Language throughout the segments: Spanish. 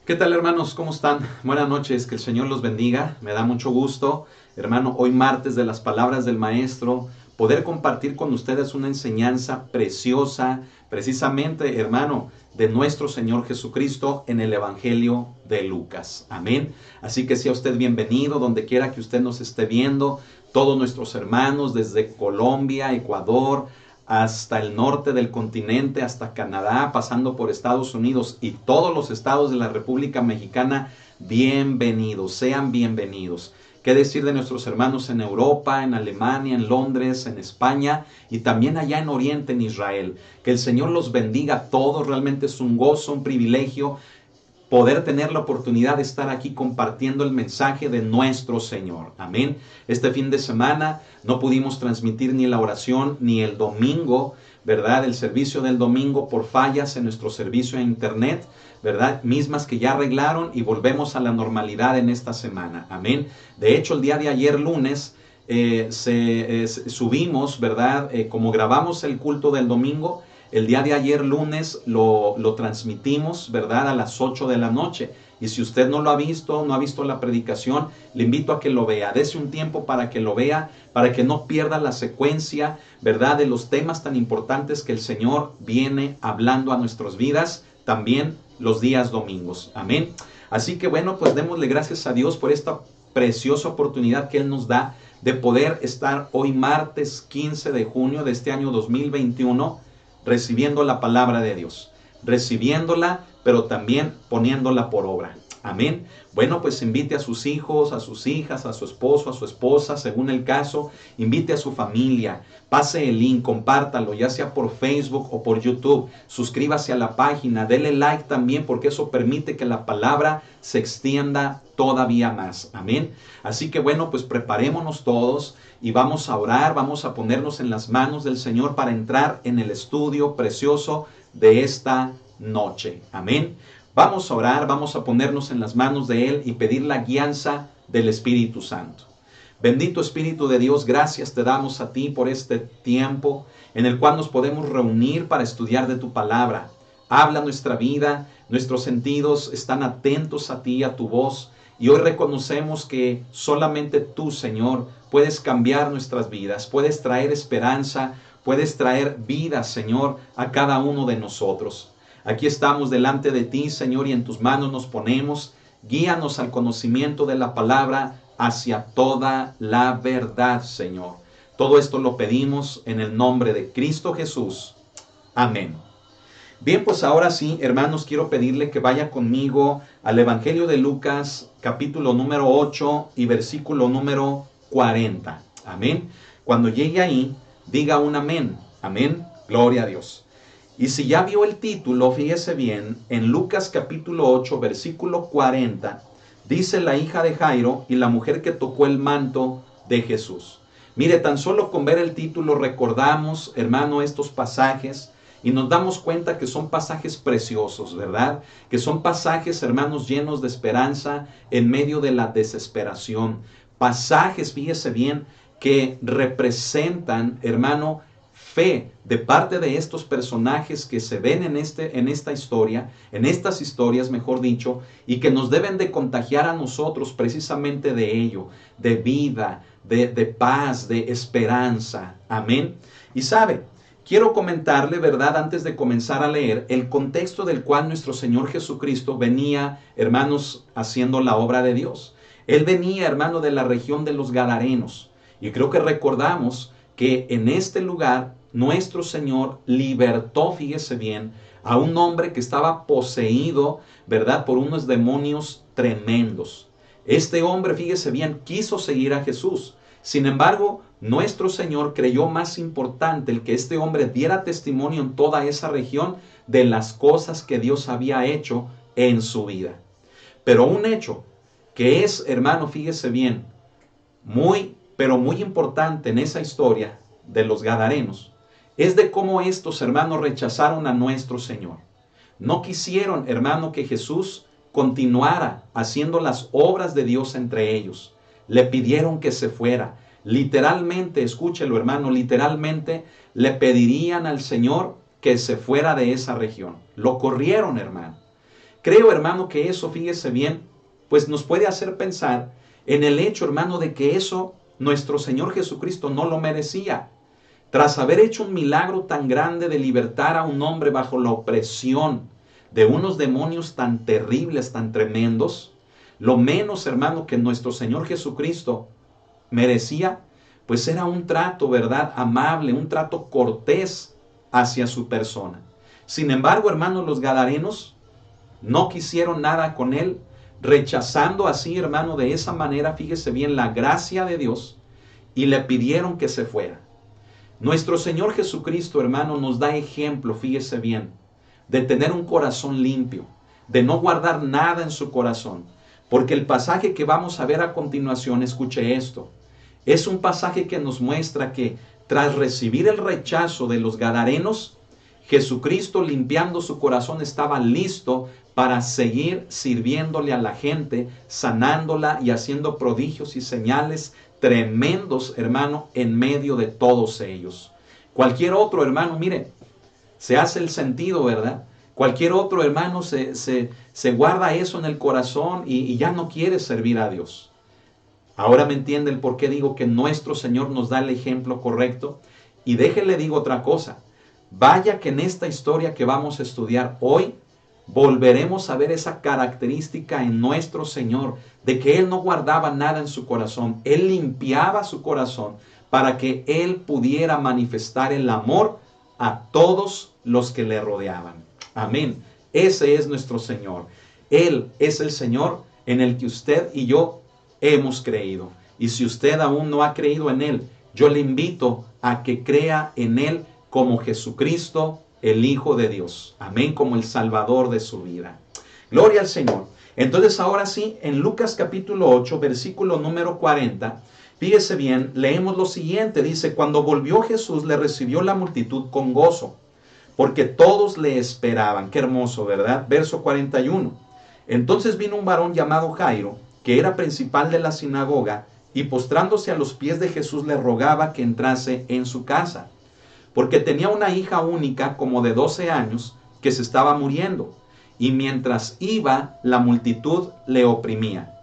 ¿Qué tal, hermanos? ¿Cómo están? Buenas noches, que el Señor los bendiga. Me da mucho gusto, hermano, hoy martes de las palabras del Maestro, poder compartir con ustedes una enseñanza preciosa, precisamente, hermano, de nuestro Señor Jesucristo en el Evangelio de Lucas. Amén. Así que sea usted bienvenido donde quiera que usted nos esté viendo, todos nuestros hermanos desde Colombia, Ecuador, hasta el norte del continente, hasta Canadá, pasando por Estados Unidos y todos los estados de la República Mexicana, bienvenidos, sean bienvenidos. ¿Qué decir de nuestros hermanos en Europa, en Alemania, en Londres, en España y también allá en Oriente, en Israel? Que el Señor los bendiga a todos, realmente es un gozo, un privilegio poder tener la oportunidad de estar aquí compartiendo el mensaje de nuestro Señor. Amén. Este fin de semana no pudimos transmitir ni la oración ni el domingo, ¿verdad? El servicio del domingo por fallas en nuestro servicio de internet, ¿verdad? Mismas que ya arreglaron y volvemos a la normalidad en esta semana. Amén. De hecho, el día de ayer lunes subimos, ¿verdad? Como grabamos el culto del domingo, el día de ayer lunes lo transmitimos, ¿verdad? A las 8 de la noche. Y si usted no lo ha visto, no ha visto la predicación, le invito a que lo vea. Dese un tiempo para que lo vea, para que no pierda la secuencia, ¿verdad? De los temas tan importantes que el Señor viene hablando a nuestras vidas, también los días domingos. Amén. Así que bueno, pues démosle gracias a Dios por esta preciosa oportunidad que Él nos da de poder estar hoy martes 15 de junio de este año 2021 recibiendo la palabra de Dios, recibiéndola, pero también poniéndola por obra. Amén. Bueno, pues invite a sus hijos, a sus hijas, a su esposo, a su esposa, según el caso. Invite a su familia. Pase el link, compártalo, ya sea por Facebook o por YouTube. Suscríbase a la página, dele like también, porque eso permite que la palabra se extienda todavía más. Amén. Así que bueno, pues preparémonos todos y vamos a orar, vamos a ponernos en las manos del Señor para entrar en el estudio precioso de esta noche. Amén. Vamos a orar, vamos a ponernos en las manos de Él y pedir la guianza del Espíritu Santo. Bendito Espíritu de Dios, gracias te damos a ti por este tiempo en el cual nos podemos reunir para estudiar de tu palabra. Habla nuestra vida, nuestros sentidos están atentos a ti, a tu voz. Y hoy reconocemos que solamente tú, Señor, puedes cambiar nuestras vidas, puedes traer esperanza, puedes traer vida, Señor, a cada uno de nosotros. Aquí estamos delante de ti, Señor, y en tus manos nos ponemos. Guíanos al conocimiento de la palabra hacia toda la verdad, Señor. Todo esto lo pedimos en el nombre de Cristo Jesús. Amén. Bien, pues ahora sí, hermanos, quiero pedirle que vaya conmigo al Evangelio de Lucas, capítulo número 8 y versículo número 40. Amén. Cuando llegue ahí, diga un amén. Amén. Gloria a Dios. Y si ya vio el título, fíjese bien, en Lucas capítulo 8, versículo 40, dice la hija de Jairo y la mujer que tocó el manto de Jesús. Mire, tan solo con ver el título recordamos, hermano, estos pasajes y nos damos cuenta que son pasajes preciosos, ¿verdad? Que son pasajes, hermanos, llenos de esperanza en medio de la desesperación. Pasajes, fíjese bien, que representan, hermano, fe de parte de estos personajes que se ven en esta historia, en estas historias, mejor dicho, y que nos deben de contagiar a nosotros precisamente de ello, de vida, de paz, de esperanza. Amén. Y sabe, quiero comentarle, ¿verdad? Antes de comenzar a leer, el contexto del cual nuestro Señor Jesucristo venía, hermanos, haciendo la obra de Dios. Él venía, hermano, de la región de los Gadarenos. Y creo que recordamos que en este lugar nuestro Señor libertó, fíjese bien, a un hombre que estaba poseído, ¿verdad?, por unos demonios tremendos. Este hombre, fíjese bien, quiso seguir a Jesús. Sin embargo, nuestro Señor creyó más importante el que este hombre diera testimonio en toda esa región de las cosas que Dios había hecho en su vida. Pero un hecho que es, hermano, fíjese bien, muy, pero muy importante en esa historia de los Gadarenos, es de cómo estos hermanos rechazaron a nuestro Señor. No quisieron, hermano, que Jesús continuara haciendo las obras de Dios entre ellos. Le pidieron que se fuera. Literalmente, escúchelo, hermano, literalmente le pedirían al Señor que se fuera de esa región. Lo corrieron, hermano. Creo, hermano, que eso, fíjese bien, pues nos puede hacer pensar en el hecho, hermano, de que eso nuestro Señor Jesucristo no lo merecía. Tras haber hecho un milagro tan grande de libertar a un hombre bajo la opresión de unos demonios tan terribles, tan tremendos, lo menos, hermano, que nuestro Señor Jesucristo merecía, pues era un trato, ¿verdad?, amable, un trato cortés hacia su persona. Sin embargo, hermano, los gadarenos no quisieron nada con él, rechazando así, hermano, de esa manera, fíjese bien, la gracia de Dios, y le pidieron que se fuera. Nuestro Señor Jesucristo, hermano, nos da ejemplo, fíjese bien, de tener un corazón limpio, de no guardar nada en su corazón. Porque el pasaje que vamos a ver a continuación, escuche esto, es un pasaje que nos muestra que tras recibir el rechazo de los gadarenos, Jesucristo, limpiando su corazón, estaba listo para seguir sirviéndole a la gente, sanándola y haciendo prodigios y señales tremendos, hermano, en medio de todos ellos. Cualquier otro, hermano, mire, se hace el sentido, ¿verdad? Cualquier otro, hermano, se guarda eso en el corazón y ya no quiere servir a Dios. Ahora me entiende el por qué digo que nuestro Señor nos da el ejemplo correcto. Y déjele digo otra cosa. Vaya que en esta historia que vamos a estudiar hoy, volveremos a ver esa característica en nuestro Señor, de que Él no guardaba nada en su corazón. Él limpiaba su corazón para que Él pudiera manifestar el amor a todos los que le rodeaban. Amén. Ese es nuestro Señor. Él es el Señor en el que usted y yo hemos creído. Y si usted aún no ha creído en Él, yo le invito a que crea en Él como Jesucristo, el Hijo de Dios. Amén, como el Salvador de su vida. Gloria al Señor. Entonces ahora sí, en Lucas capítulo 8, versículo número 40, fíjese bien, leemos lo siguiente. Dice, cuando volvió Jesús, le recibió la multitud con gozo, porque todos le esperaban. Qué hermoso, ¿verdad? Verso 41. Entonces vino un varón llamado Jairo, que era principal de la sinagoga, y postrándose a los pies de Jesús le rogaba que entrase en su casa, porque tenía una hija única como de 12 años que se estaba muriendo, y mientras iba la multitud le oprimía.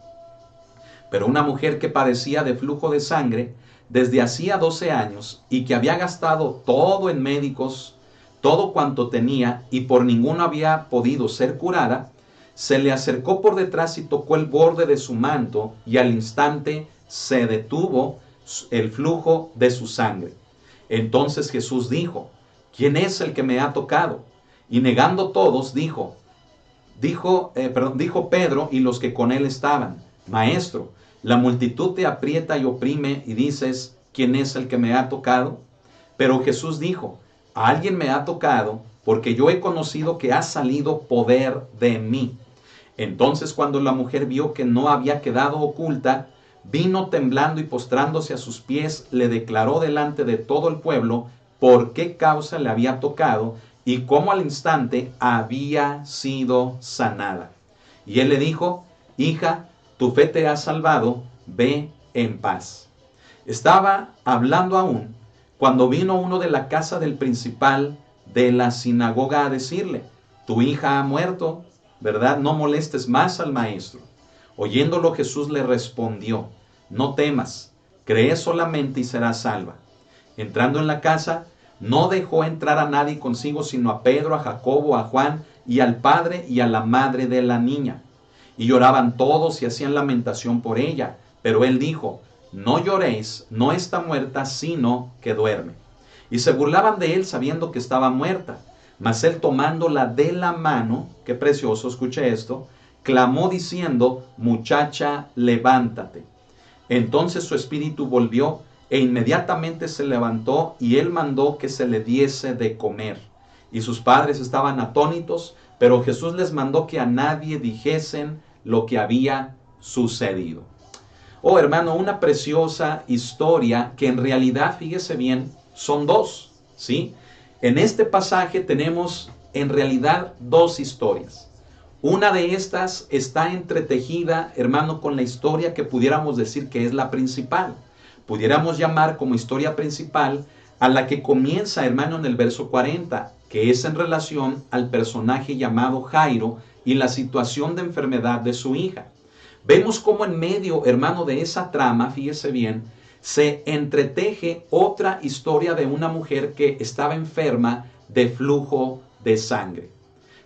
Pero una mujer que padecía de flujo de sangre desde hacía 12 años y que había gastado todo en médicos, todo cuanto tenía, y por ninguno había podido ser curada, se le acercó por detrás y tocó el borde de su manto, y al instante se detuvo el flujo de su sangre. Entonces Jesús dijo, ¿quién es el que me ha tocado? Y negando todos, dijo Pedro y los que con él estaban, Maestro, la multitud te aprieta y oprime y dices, ¿quién es el que me ha tocado? Pero Jesús dijo, alguien me ha tocado, porque yo he conocido que ha salido poder de mí. Entonces cuando la mujer vio que no había quedado oculta, vino temblando y postrándose a sus pies, le declaró delante de todo el pueblo por qué causa le había tocado y cómo al instante había sido sanada. Y él le dijo, hija, tu fe te ha salvado, ve en paz. Estaba hablando aún cuando vino uno de la casa del principal de la sinagoga a decirle, tu hija ha muerto, ¿verdad? No molestes más al maestro. Oyéndolo Jesús le respondió, no temas, cree solamente y serás salva. Entrando en la casa, no dejó entrar a nadie consigo sino a Pedro, a Jacobo, a Juan y al padre y a la madre de la niña. Y lloraban todos y hacían lamentación por ella. Pero él dijo, no lloréis, no está muerta, sino que duerme. Y se burlaban de él sabiendo que estaba muerta. Mas él tomándola de la mano, qué precioso, escuche esto, clamó diciendo, muchacha, levántate. Entonces su espíritu volvió e inmediatamente se levantó y él mandó que se le diese de comer. Y sus padres estaban atónitos, pero Jesús les mandó que a nadie dijesen lo que había sucedido. Oh hermano, una preciosa historia que en realidad, fíjese bien, son dos, ¿sí? En este pasaje tenemos en realidad dos historias. Una de estas está entretejida, hermano, con la historia que pudiéramos decir que es la principal. Pudiéramos llamar como historia principal a la que comienza, hermano, en el verso 40, que es en relación al personaje llamado Jairo, y la situación de enfermedad de su hija. Vemos cómo en medio, hermano, de esa trama, fíjese bien, se entreteje otra historia de una mujer que estaba enferma de flujo de sangre.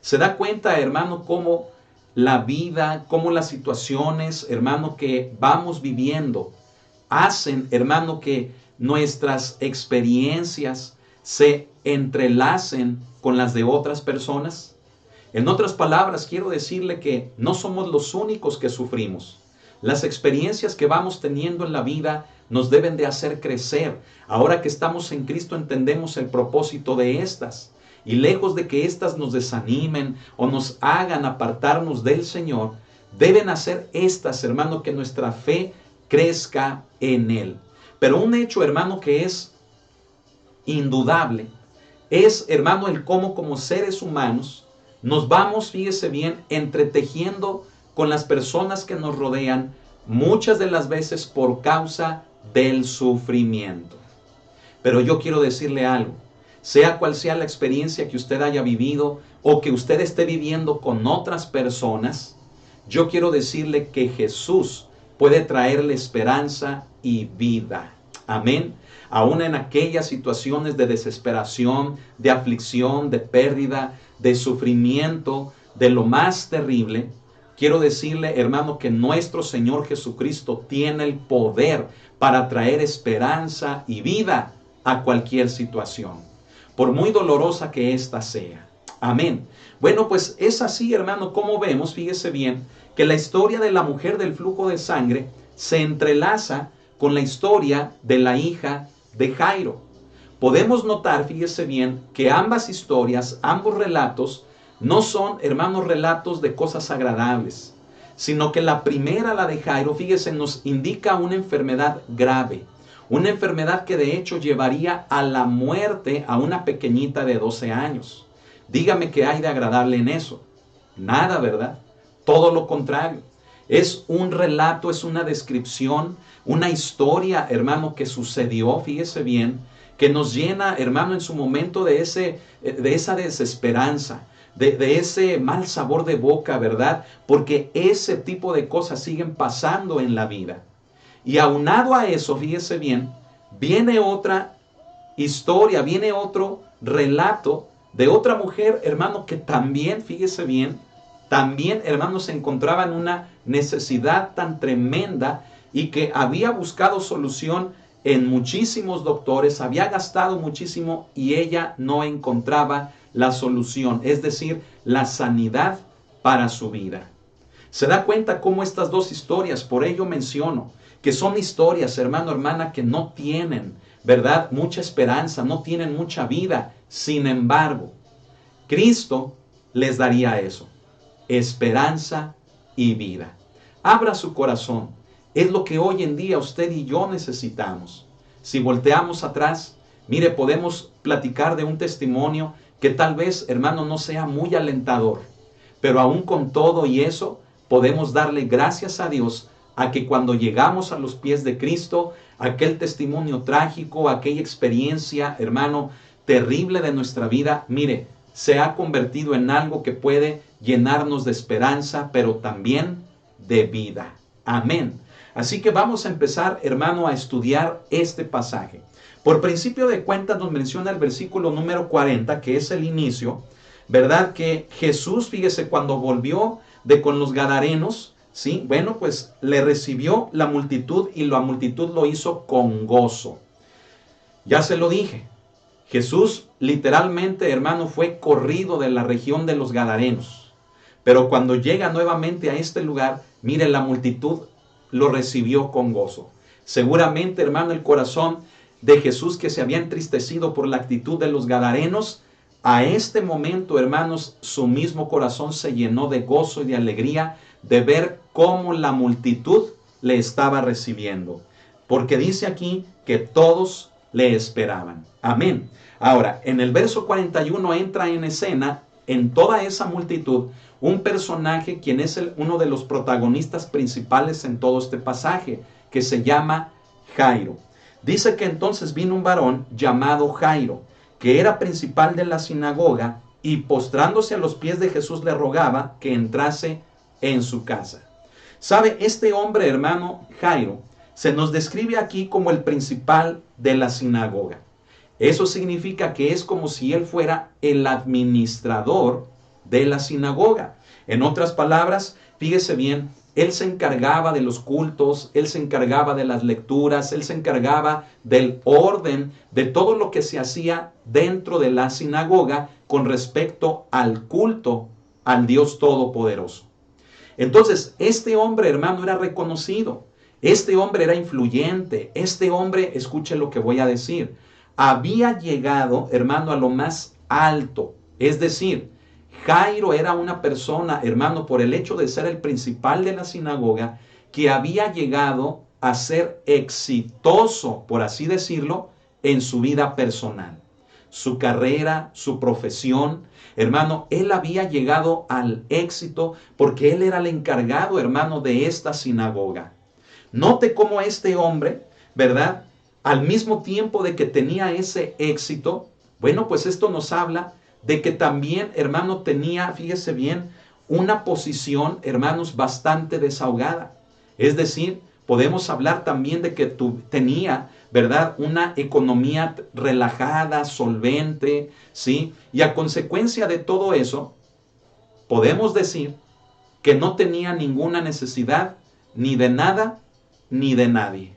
Se da cuenta, hermano, cómo la vida, cómo las situaciones, hermano, que vamos viviendo hacen, hermano, que nuestras experiencias se entrelacen con las de otras personas. En otras palabras, quiero decirle que no somos los únicos que sufrimos. Las experiencias que vamos teniendo en la vida nos deben de hacer crecer. Ahora que estamos en Cristo entendemos el propósito de estas. Y lejos de que éstas nos desanimen o nos hagan apartarnos del Señor, deben hacer estas, hermano, que nuestra fe crezca en Él. Pero un hecho, hermano, que es indudable, es, hermano, el cómo como seres humanos nos vamos, fíjese bien, entretejiendo con las personas que nos rodean, muchas de las veces por causa del sufrimiento. Pero yo quiero decirle algo. Sea cual sea la experiencia que usted haya vivido o que usted esté viviendo con otras personas, yo quiero decirle que Jesús puede traerle esperanza y vida. Amén. Aún en aquellas situaciones de desesperación, de aflicción, de pérdida, de sufrimiento, de lo más terrible, quiero decirle, hermano, que nuestro Señor Jesucristo tiene el poder para traer esperanza y vida a cualquier situación, por muy dolorosa que ésta sea. Amén. Bueno, pues es así, hermano, como vemos, fíjese bien, que la historia de la mujer del flujo de sangre se entrelaza con la historia de la hija de Jairo. Podemos notar, fíjese bien, que ambas historias, ambos relatos, no son, hermanos, relatos de cosas agradables, sino que la primera, la de Jairo, fíjese, nos indica una enfermedad grave. Una enfermedad que de hecho llevaría a la muerte a una pequeñita de 12 años. Dígame qué hay de agradable en eso. Nada, ¿verdad? Todo lo contrario. Es un relato, es una descripción, una historia, hermano, que sucedió, fíjese bien, que nos llena, hermano, en su momento de esa desesperanza, de ese mal sabor de boca, ¿verdad? Porque ese tipo de cosas siguen pasando en la vida. Y aunado a eso, fíjese bien, viene otra historia, viene otro relato de otra mujer, hermano, que también, fíjese bien, también, hermano, se encontraba en una necesidad tan tremenda y que había buscado solución en muchísimos doctores, había gastado muchísimo y ella no encontraba la solución, es decir, la sanidad para su vida. Se da cuenta cómo estas dos historias, por ello menciono, que son historias, hermano, hermana, que no tienen, ¿verdad?, mucha esperanza, no tienen mucha vida. Sin embargo, Cristo les daría eso, esperanza y vida. Abra su corazón. Es lo que hoy en día usted y yo necesitamos. Si volteamos atrás, mire, podemos platicar de un testimonio que tal vez, hermano, no sea muy alentador, pero aún con todo y eso, podemos darle gracias a Dios a que cuando llegamos a los pies de Cristo, aquel testimonio trágico, aquella experiencia, hermano, terrible de nuestra vida, mire, se ha convertido en algo que puede llenarnos de esperanza, pero también de vida. Amén. Así que vamos a empezar, hermano, a estudiar este pasaje. Por principio de cuentas nos menciona el versículo número 40, que es el inicio, ¿verdad? Que Jesús, fíjese, cuando volvió de con los gadarenos, ¿sí? Bueno, pues le recibió la multitud y la multitud lo hizo con gozo. Ya se lo dije, Jesús literalmente, hermano, fue corrido de la región de los gadarenos. Pero cuando llega nuevamente a este lugar, mire, la multitud lo recibió con gozo. Seguramente, hermano, el corazón de Jesús, que se había entristecido por la actitud de los gadarenos, a este momento, hermanos, su mismo corazón se llenó de gozo y de alegría de ver cómo la multitud le estaba recibiendo. Porque dice aquí que todos le esperaban. Amén. Ahora, en el verso 41 entra en escena, en toda esa multitud, un personaje quien es uno de los protagonistas principales en todo este pasaje, que se llama Jairo. Dice que entonces vino un varón llamado Jairo, que era principal de la sinagoga, y postrándose a los pies de Jesús le rogaba que entrase en su casa. ¿Sabe? Este hombre, hermano Jairo, se nos describe aquí como el principal de la sinagoga. Eso significa que es como si él fuera el administrador de la sinagoga. En otras palabras, fíjese bien, él se encargaba de los cultos, él se encargaba de las lecturas, él se encargaba del orden, de todo lo que se hacía dentro de la sinagoga con respecto al culto al Dios Todopoderoso. Entonces, este hombre, hermano, era reconocido. Este hombre era influyente. Este hombre, escuche lo que voy a decir, había llegado, hermano, a lo más alto. Es decir, Jairo era una persona, hermano, por el hecho de ser el principal de la sinagoga, que había llegado a ser exitoso, por así decirlo, en su vida personal. Su carrera, su profesión, hermano, él había llegado al éxito porque él era el encargado, hermano, de esta sinagoga. Note cómo este hombre, ¿verdad? Al mismo tiempo de que tenía ese éxito, bueno, pues esto nos habla de que también, hermano, tenía, fíjese bien, una posición, hermanos, bastante desahogada. Es decir, podemos hablar también de que tenía, ¿verdad?, una economía relajada, solvente, ¿sí? Y a consecuencia de todo eso, podemos decir que no tenía ninguna necesidad ni de nada ni de nadie.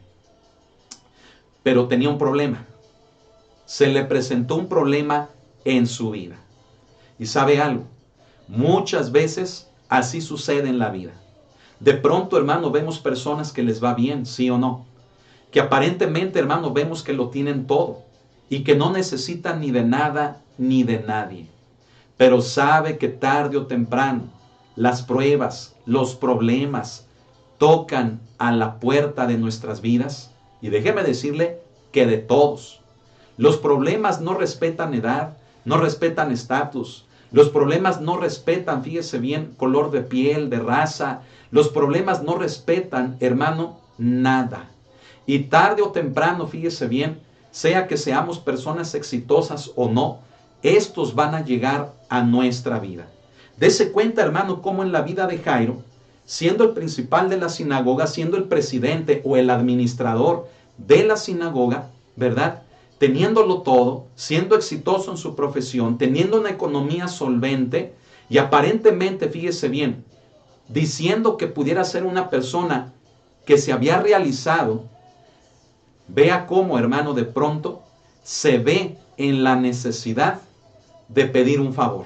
Pero tenía un problema. Se le presentó un problema en su vida. Y sabe algo, muchas veces así sucede en la vida. De pronto, hermano, vemos personas que les va bien, sí o no. Que aparentemente, hermano, vemos que lo tienen todo y que no necesitan ni de nada ni de nadie. Pero sabe que tarde o temprano las pruebas, los problemas tocan a la puerta de nuestras vidas. Y déjeme decirle que de todos. Los problemas no respetan edad, no respetan estatus. Los problemas no respetan, fíjese bien, color de piel, de raza. Los problemas no respetan, hermano, nada. Y tarde o temprano, fíjese bien, sea que seamos personas exitosas o no, estos van a llegar a nuestra vida. Dese cuenta, hermano, cómo en la vida de Jairo, siendo el principal de la sinagoga, siendo el presidente o el administrador de la sinagoga, ¿verdad?, teniéndolo todo, siendo exitoso en su profesión, teniendo una economía solvente y aparentemente, fíjese bien, diciendo que pudiera ser una persona que se había realizado, vea cómo, hermano, de pronto se ve en la necesidad de pedir un favor.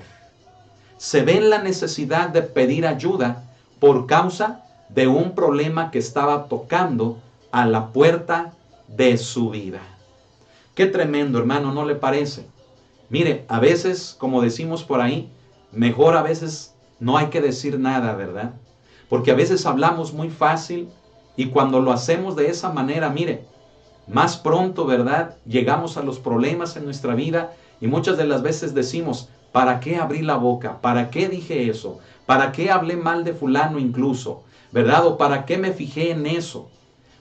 Se ve en la necesidad de pedir ayuda por causa de un problema que estaba tocando a la puerta de su vida. Qué tremendo, hermano, ¿no le parece? Mire, a veces, como decimos por ahí, mejor a veces no hay que decir nada, ¿verdad? Porque a veces hablamos muy fácil y cuando lo hacemos de esa manera, mire, más pronto, ¿verdad?, llegamos a los problemas en nuestra vida y muchas de las veces decimos, ¿para qué abrí la boca? ¿Para qué dije eso? ¿Para qué hablé mal de fulano incluso? ¿Verdad? ¿O para qué me fijé en eso?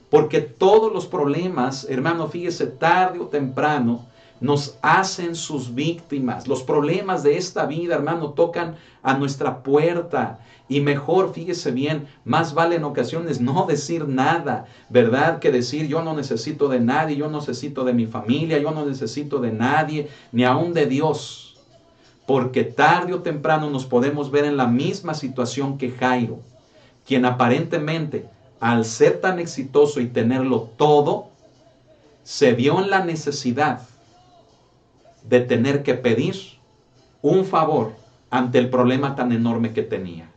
Porque todos los problemas, hermano, fíjese, tarde o temprano, nos hacen sus víctimas. Los problemas de esta vida, hermano, tocan a nuestra puerta. Y mejor, fíjese bien, más vale en ocasiones no decir nada, ¿verdad?, que decir yo no necesito de nadie, yo no necesito de mi familia, yo no necesito de nadie, ni aún de Dios. Porque tarde o temprano nos podemos ver en la misma situación que Jairo, quien aparentemente, al ser tan exitoso y tenerlo todo, se vio en la necesidad de tener que pedir un favor ante el problema tan enorme que tenía.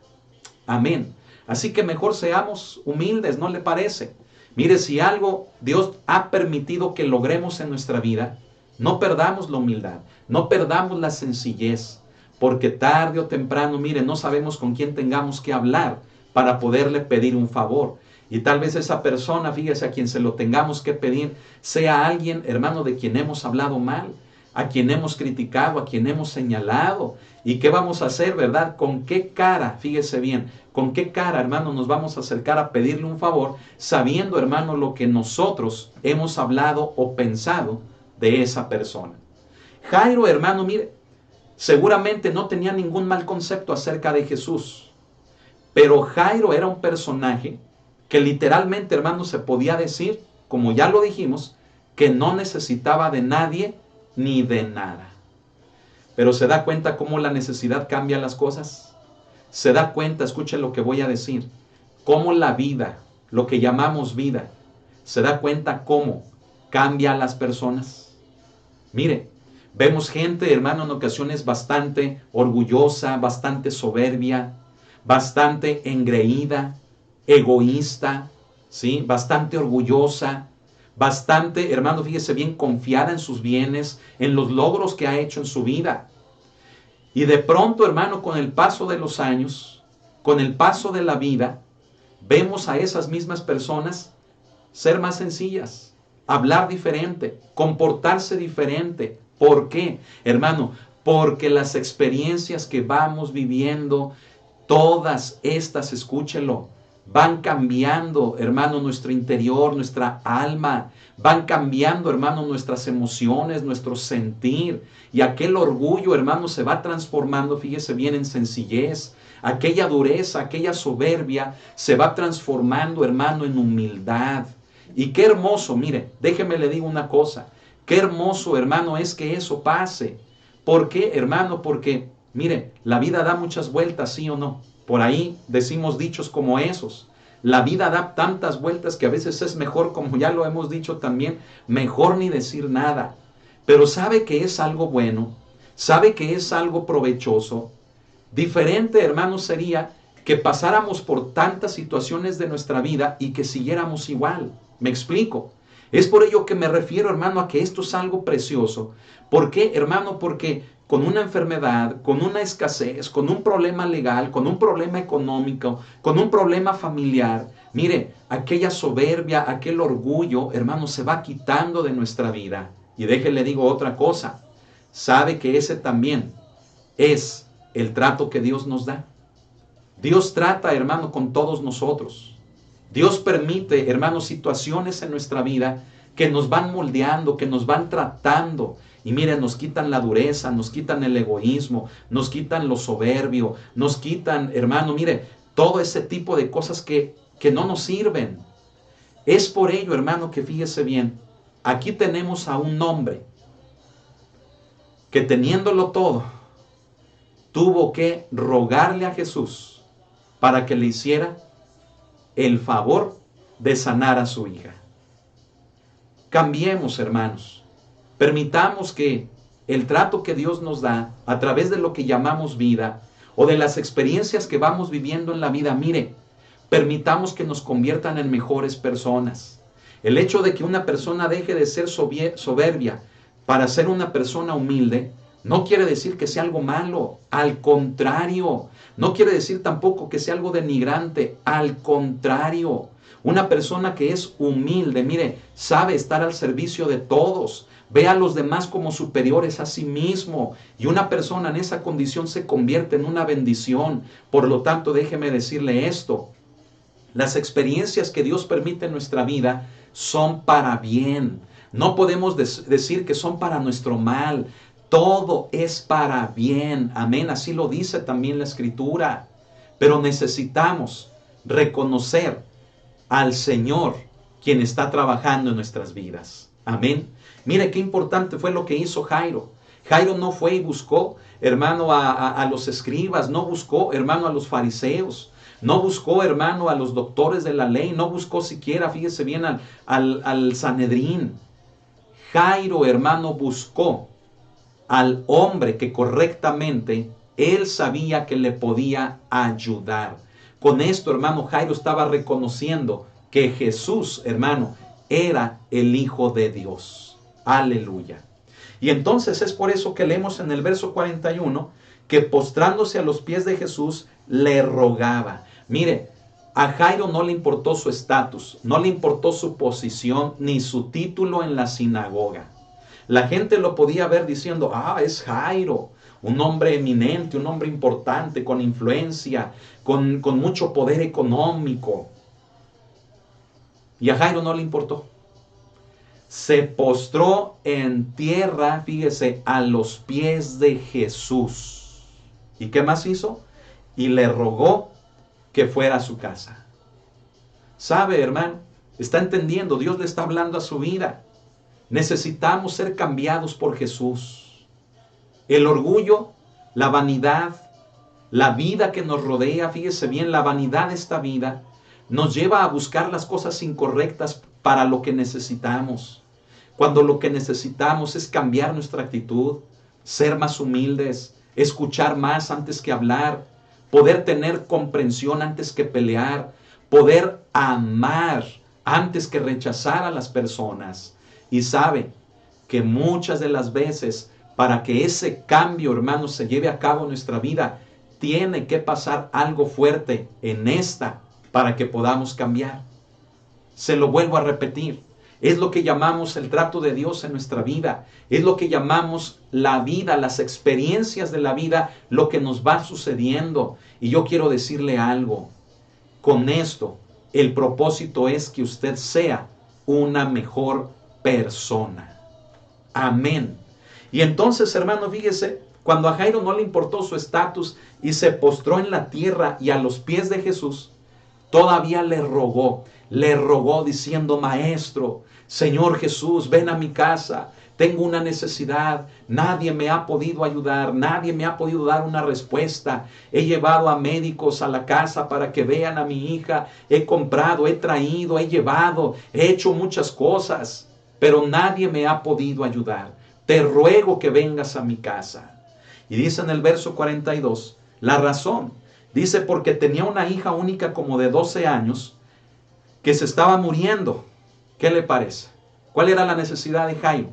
Amén. Así que mejor seamos humildes, ¿no le parece? Mire, si algo Dios ha permitido que logremos en nuestra vida, no perdamos la humildad, no perdamos la sencillez, porque tarde o temprano, mire, no sabemos con quién tengamos que hablar para poderle pedir un favor. Y tal vez esa persona, fíjese, a quien se lo tengamos que pedir, sea alguien, hermano, de quien hemos hablado mal, a quien hemos criticado, a quien hemos señalado. ¿Y qué vamos a hacer, verdad? ¿Con qué cara, fíjese bien, con qué cara, hermano, nos vamos a acercar a pedirle un favor, sabiendo, hermano, lo que nosotros hemos hablado o pensado de esa persona? Jairo, hermano, mire, Seguramente no tenía ningún mal concepto acerca de Jesús. Pero Jairo era un personaje que literalmente, hermanos, se podía decir, como ya lo dijimos, que no necesitaba de nadie ni de nada. Pero se da cuenta cómo la necesidad cambia las cosas. Se da cuenta, escuchen lo que voy a decir, cómo la vida, lo que llamamos vida, se da cuenta cómo cambia a las personas. Mire, vemos gente, hermano, en ocasiones bastante orgullosa, bastante soberbia, bastante engreída, egoísta, ¿sí? Bastante orgullosa, bastante, hermano, fíjese bien, confiada en sus bienes, en los logros que ha hecho en su vida. Y de pronto, hermano, con el paso de los años, con el paso de la vida, vemos a esas mismas personas ser más sencillas, hablar diferente, comportarse diferente. ¿Por qué, hermano? Porque las experiencias que vamos viviendo, todas estas, escúchelo, van cambiando, hermano, nuestro interior, nuestra alma. Van cambiando, hermano, nuestras emociones, nuestro sentir. Y aquel orgullo, hermano, se va transformando, fíjese bien, en sencillez. Aquella dureza, aquella soberbia, se va transformando, hermano, en humildad. Y qué hermoso, mire, déjeme le digo una cosa. Qué hermoso, hermano, es que eso pase. ¿Por qué, hermano? Porque, mire, la vida da muchas vueltas, ¿sí o no? Por ahí decimos dichos como esos. La vida da tantas vueltas que a veces es mejor, como ya lo hemos dicho también, mejor ni decir nada. Pero sabe que es algo bueno, sabe que es algo provechoso. Diferente, hermano, sería que pasáramos por tantas situaciones de nuestra vida y que siguiéramos igual. ¿Me explico? Es por ello que me refiero, hermano, a que esto es algo precioso. ¿Por qué, hermano? Porque con una enfermedad, con una escasez, con un problema legal, con un problema económico, con un problema familiar, mire, aquella soberbia, aquel orgullo, hermano, se va quitando de nuestra vida. Y déjele digo otra cosa. Sabe que ese también es el trato que Dios nos da. Dios trata, hermano, con todos nosotros. Dios permite, hermano, situaciones en nuestra vida que nos van moldeando, que nos van tratando. Y miren, nos quitan la dureza, nos quitan el egoísmo, nos quitan lo soberbio, nos quitan, hermano, mire, todo ese tipo de cosas que no nos sirven. Es por ello, hermano, que fíjese bien, aquí tenemos a un hombre que teniéndolo todo, tuvo que rogarle a Jesús para que le hiciera el favor de sanar a su hija. Cambiemos, hermanos. Permitamos que el trato que Dios nos da a través de lo que llamamos vida o de las experiencias que vamos viviendo en la vida, mire, permitamos que nos conviertan en mejores personas. El hecho de que una persona deje de ser soberbia para ser una persona humilde, no quiere decir que sea algo malo, al contrario. No quiere decir tampoco que sea algo denigrante, al contrario. Una persona que es humilde, mire, sabe estar al servicio de todos, ve a los demás como superiores a sí mismo. Y una persona en esa condición se convierte en una bendición. Por lo tanto, déjeme decirle esto. Las experiencias que Dios permite en nuestra vida son para bien. No podemos decir que son para nuestro mal. Todo es para bien. Amén. Así lo dice también la Escritura. Pero necesitamos reconocer al Señor, quien está trabajando en nuestras vidas. Amén. Mire qué importante fue lo que hizo Jairo. Jairo no fue y buscó, hermano, a los escribas. No buscó, hermano, a los fariseos. No buscó, hermano, a los doctores de la ley. No buscó siquiera, fíjese bien, al Sanedrín. Jairo, hermano, buscó al hombre que correctamente él sabía que le podía ayudar. Con esto, hermano, Jairo estaba reconociendo que Jesús, hermano, era el Hijo de Dios. Aleluya. Y entonces es por eso que leemos en el verso 41 que postrándose a los pies de Jesús le rogaba. Mire, a Jairo no le importó su estatus, no le importó su posición ni su título en la sinagoga. La gente lo podía ver diciendo, es Jairo, un hombre eminente, un hombre importante, con influencia, con mucho poder económico. Y a Jairo no le importó. se postró en tierra, fíjese, a los pies de Jesús. ¿Y qué más hizo? Y le rogó que fuera a su casa. ¿Sabe, hermano? Está entendiendo, Dios le está hablando a su vida. Necesitamos ser cambiados por Jesús. El orgullo, la vanidad, la vida que nos rodea, fíjese bien, la vanidad de esta vida nos lleva a buscar las cosas incorrectas para lo que necesitamos. Cuando lo que necesitamos es cambiar nuestra actitud, ser más humildes, escuchar más antes que hablar, poder tener comprensión antes que pelear, poder amar antes que rechazar a las personas. Y sabe que muchas de las veces, para que ese cambio, hermanos, se lleve a cabo en nuestra vida, tiene que pasar algo fuerte en esta para que podamos cambiar. Se lo vuelvo a repetir. Es lo que llamamos el trato de Dios en nuestra vida. Es lo que llamamos la vida, las experiencias de la vida, lo que nos va sucediendo. Y yo quiero decirle algo. Con esto, el propósito es que usted sea una mejor persona. Amén. Y entonces, hermano, fíjese, cuando a Jairo no le importó su estatus y se postró en la tierra y a los pies de Jesús, todavía le rogó diciendo: Maestro, Señor Jesús, ven a mi casa, tengo una necesidad, nadie me ha podido ayudar, nadie me ha podido dar una respuesta, he llevado a médicos a la casa para que vean a mi hija, he comprado, he traído, he llevado, he hecho muchas cosas, pero nadie me ha podido ayudar, te ruego que vengas a mi casa. Y dice en el verso 42, la razón, dice: porque tenía una hija única como de 12 años que se estaba muriendo. ¿Qué le parece? ¿Cuál era la necesidad de Jairo?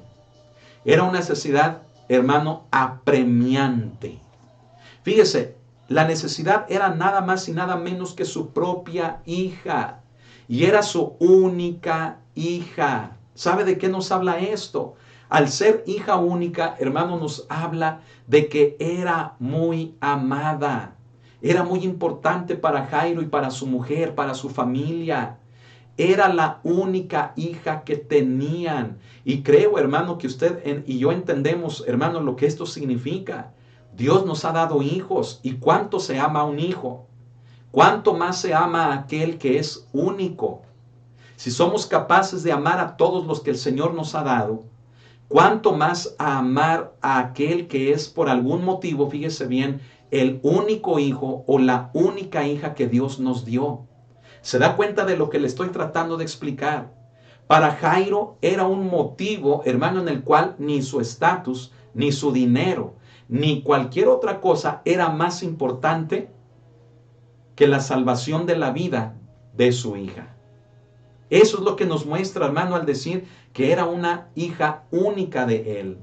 Era una necesidad, hermano, apremiante. Fíjese, la necesidad era nada más y nada menos que su propia hija. Y era su única hija. ¿Sabe de qué nos habla esto? Al ser hija única, hermano, nos habla de que era muy amada. Era muy importante para Jairo y para su mujer, para su familia. Era la única hija que tenían. Y creo, hermano, que usted y yo entendemos, hermano, lo que esto significa. Dios nos ha dado hijos. ¿Y cuánto se ama a un hijo? ¿Cuánto más se ama a aquel que es único? Si somos capaces de amar a todos los que el Señor nos ha dado, ¿cuánto más a amar a aquel que es por algún motivo, fíjese bien, el único hijo o la única hija que Dios nos dio? ¿Se da cuenta de lo que le estoy tratando de explicar? Para Jairo era un motivo, hermano, en el cual ni su estatus, ni su dinero, ni cualquier otra cosa era más importante que la salvación de la vida de su hija. Eso es lo que nos muestra, hermano, al decir que era una hija única de él.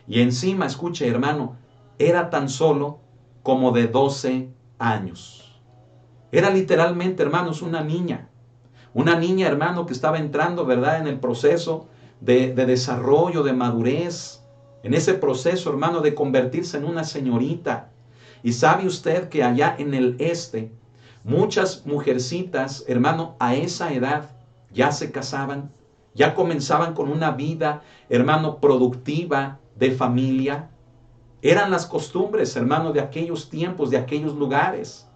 Y encima, escuche, hermano, era tan solo como de 12 años. Era literalmente, hermanos, una niña. Una niña, hermano, que estaba entrando, ¿verdad?, en el proceso de desarrollo, de madurez. En ese proceso, hermano, de convertirse en una señorita. Y sabe usted que allá en el este, muchas mujercitas, hermano, a esa edad ya se casaban, ya comenzaban con una vida, hermano, productiva de familia. Eran las costumbres, hermano, de aquellos tiempos, de aquellos lugares.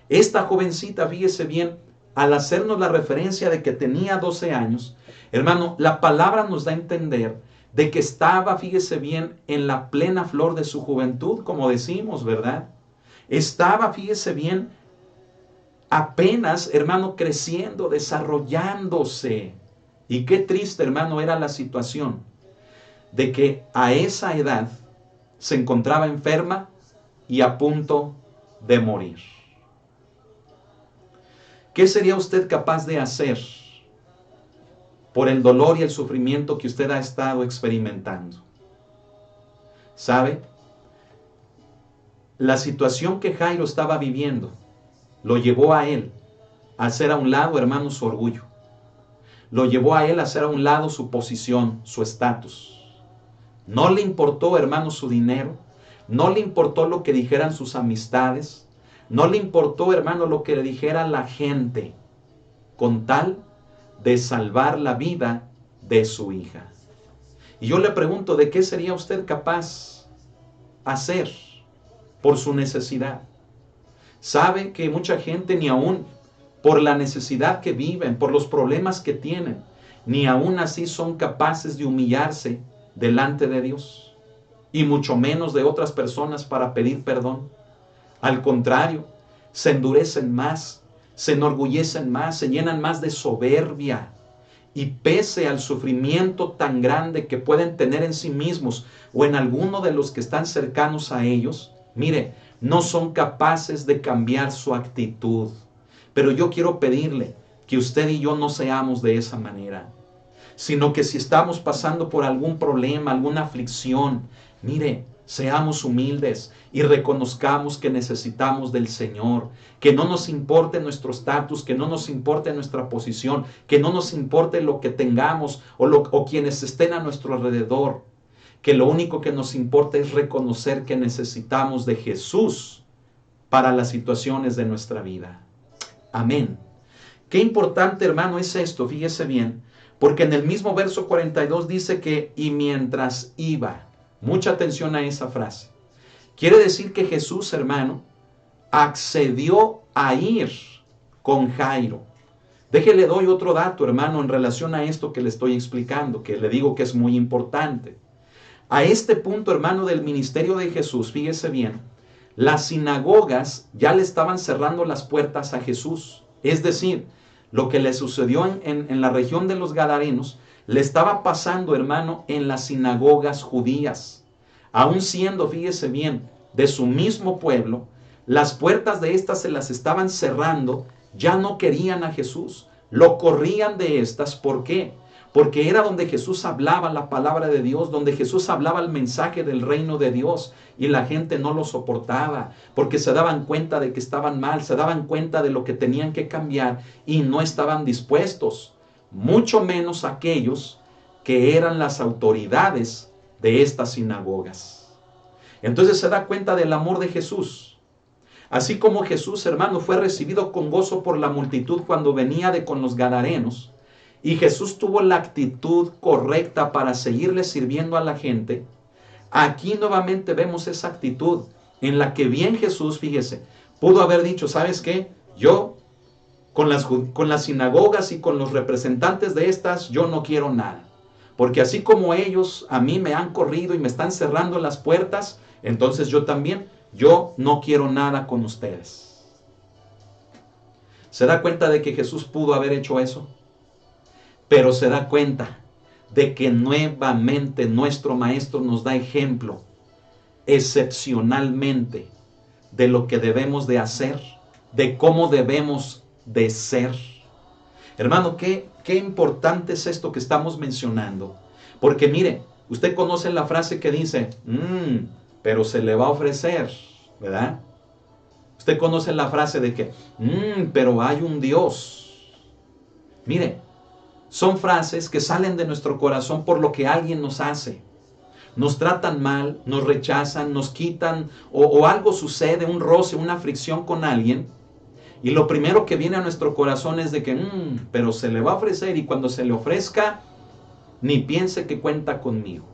Esta jovencita, fíjese bien, al hacernos la referencia de que tenía 12 años, hermano, la palabra nos da a entender de que estaba, fíjese bien, en la plena flor de su juventud, como decimos, ¿verdad? Estaba, fíjese bien, apenas, hermano, creciendo, desarrollándose. Y qué triste, hermano, era la situación de que a esa edad se encontraba enferma y a punto de morir. ¿Qué sería usted capaz de hacer por el dolor y el sufrimiento que usted ha estado experimentando? ¿Sabe? La situación que Jairo estaba viviendo lo llevó a él a hacer a un lado, hermano, su orgullo. Lo llevó a él a hacer a un lado su posición, su estatus. No le importó, hermano, su dinero. No le importó lo que dijeran sus amistades. No le importó, hermano, lo que le dijera la gente, con tal de salvar la vida de su hija. Y yo le pregunto, ¿de qué sería usted capaz hacer por su necesidad? Sabe que mucha gente ni aún por la necesidad que viven, por los problemas que tienen, ni aún así son capaces de humillarse delante de Dios, y mucho menos de otras personas para pedir perdón. Al contrario, se endurecen más, se enorgullecen más, se llenan más de soberbia. Y pese al sufrimiento tan grande que pueden tener en sí mismos o en alguno de los que están cercanos a ellos, mire, no son capaces de cambiar su actitud. Pero yo quiero pedirle que usted y yo no seamos de esa manera, sino que si estamos pasando por algún problema, alguna aflicción, mire, seamos humildes y reconozcamos que necesitamos del Señor, que no nos importe nuestro estatus, que no nos importe nuestra posición, que no nos importe lo que tengamos o quienes estén a nuestro alrededor, que lo único que nos importa es reconocer que necesitamos de Jesús para las situaciones de nuestra vida. Amén. Qué importante, hermano, es esto, fíjese bien, porque en el mismo verso 42 dice que, y mientras iba, mucha atención a esa frase. Quiere decir que Jesús, hermano, accedió a ir con Jairo. Déjele doy otro dato, hermano, en relación a esto que le estoy explicando, que le digo que es muy importante. A este punto, hermano, del ministerio de Jesús, fíjese bien, las sinagogas ya le estaban cerrando las puertas a Jesús. Es decir, lo que le sucedió en la región de los Gadarenos, le estaba pasando, hermano, en las sinagogas judías. Aún siendo, fíjese bien, de su mismo pueblo, las puertas de estas se las estaban cerrando, ya no querían a Jesús, lo corrían de estas. ¿Por qué? Porque era donde Jesús hablaba la palabra de Dios, donde Jesús hablaba el mensaje del reino de Dios, y la gente no lo soportaba, porque se daban cuenta de que estaban mal, se daban cuenta de lo que tenían que cambiar y no estaban dispuestos, mucho menos aquellos que eran las autoridades de estas sinagogas. Entonces se da cuenta del amor de Jesús. Así como Jesús, hermano, fue recibido con gozo por la multitud cuando venía de con los gadarenos, y Jesús tuvo la actitud correcta para seguirle sirviendo a la gente, aquí nuevamente vemos esa actitud en la que bien Jesús, fíjese, pudo haber dicho, ¿sabes qué? Yo con las sinagogas y con los representantes de estas, yo no quiero nada. Porque así como ellos a mí me han corrido y me están cerrando las puertas, entonces yo también, yo no quiero nada con ustedes. ¿Se da cuenta de que Jesús pudo haber hecho eso? Pero se da cuenta de que nuevamente nuestro Maestro nos da ejemplo excepcionalmente de lo que debemos de hacer, de cómo debemos de ser. Hermano, qué importante es esto que estamos mencionando. Porque mire, usted conoce la frase que dice, pero se le va a ofrecer, ¿verdad? Usted conoce la frase de que, pero hay un Dios. Mire, son frases que salen de nuestro corazón por lo que alguien nos hace. Nos tratan mal, nos rechazan, nos quitan, o algo sucede, un roce, una fricción con alguien. Y lo primero que viene a nuestro corazón es de que, pero se le va a ofrecer, y cuando se le ofrezca, ni piense que cuenta conmigo.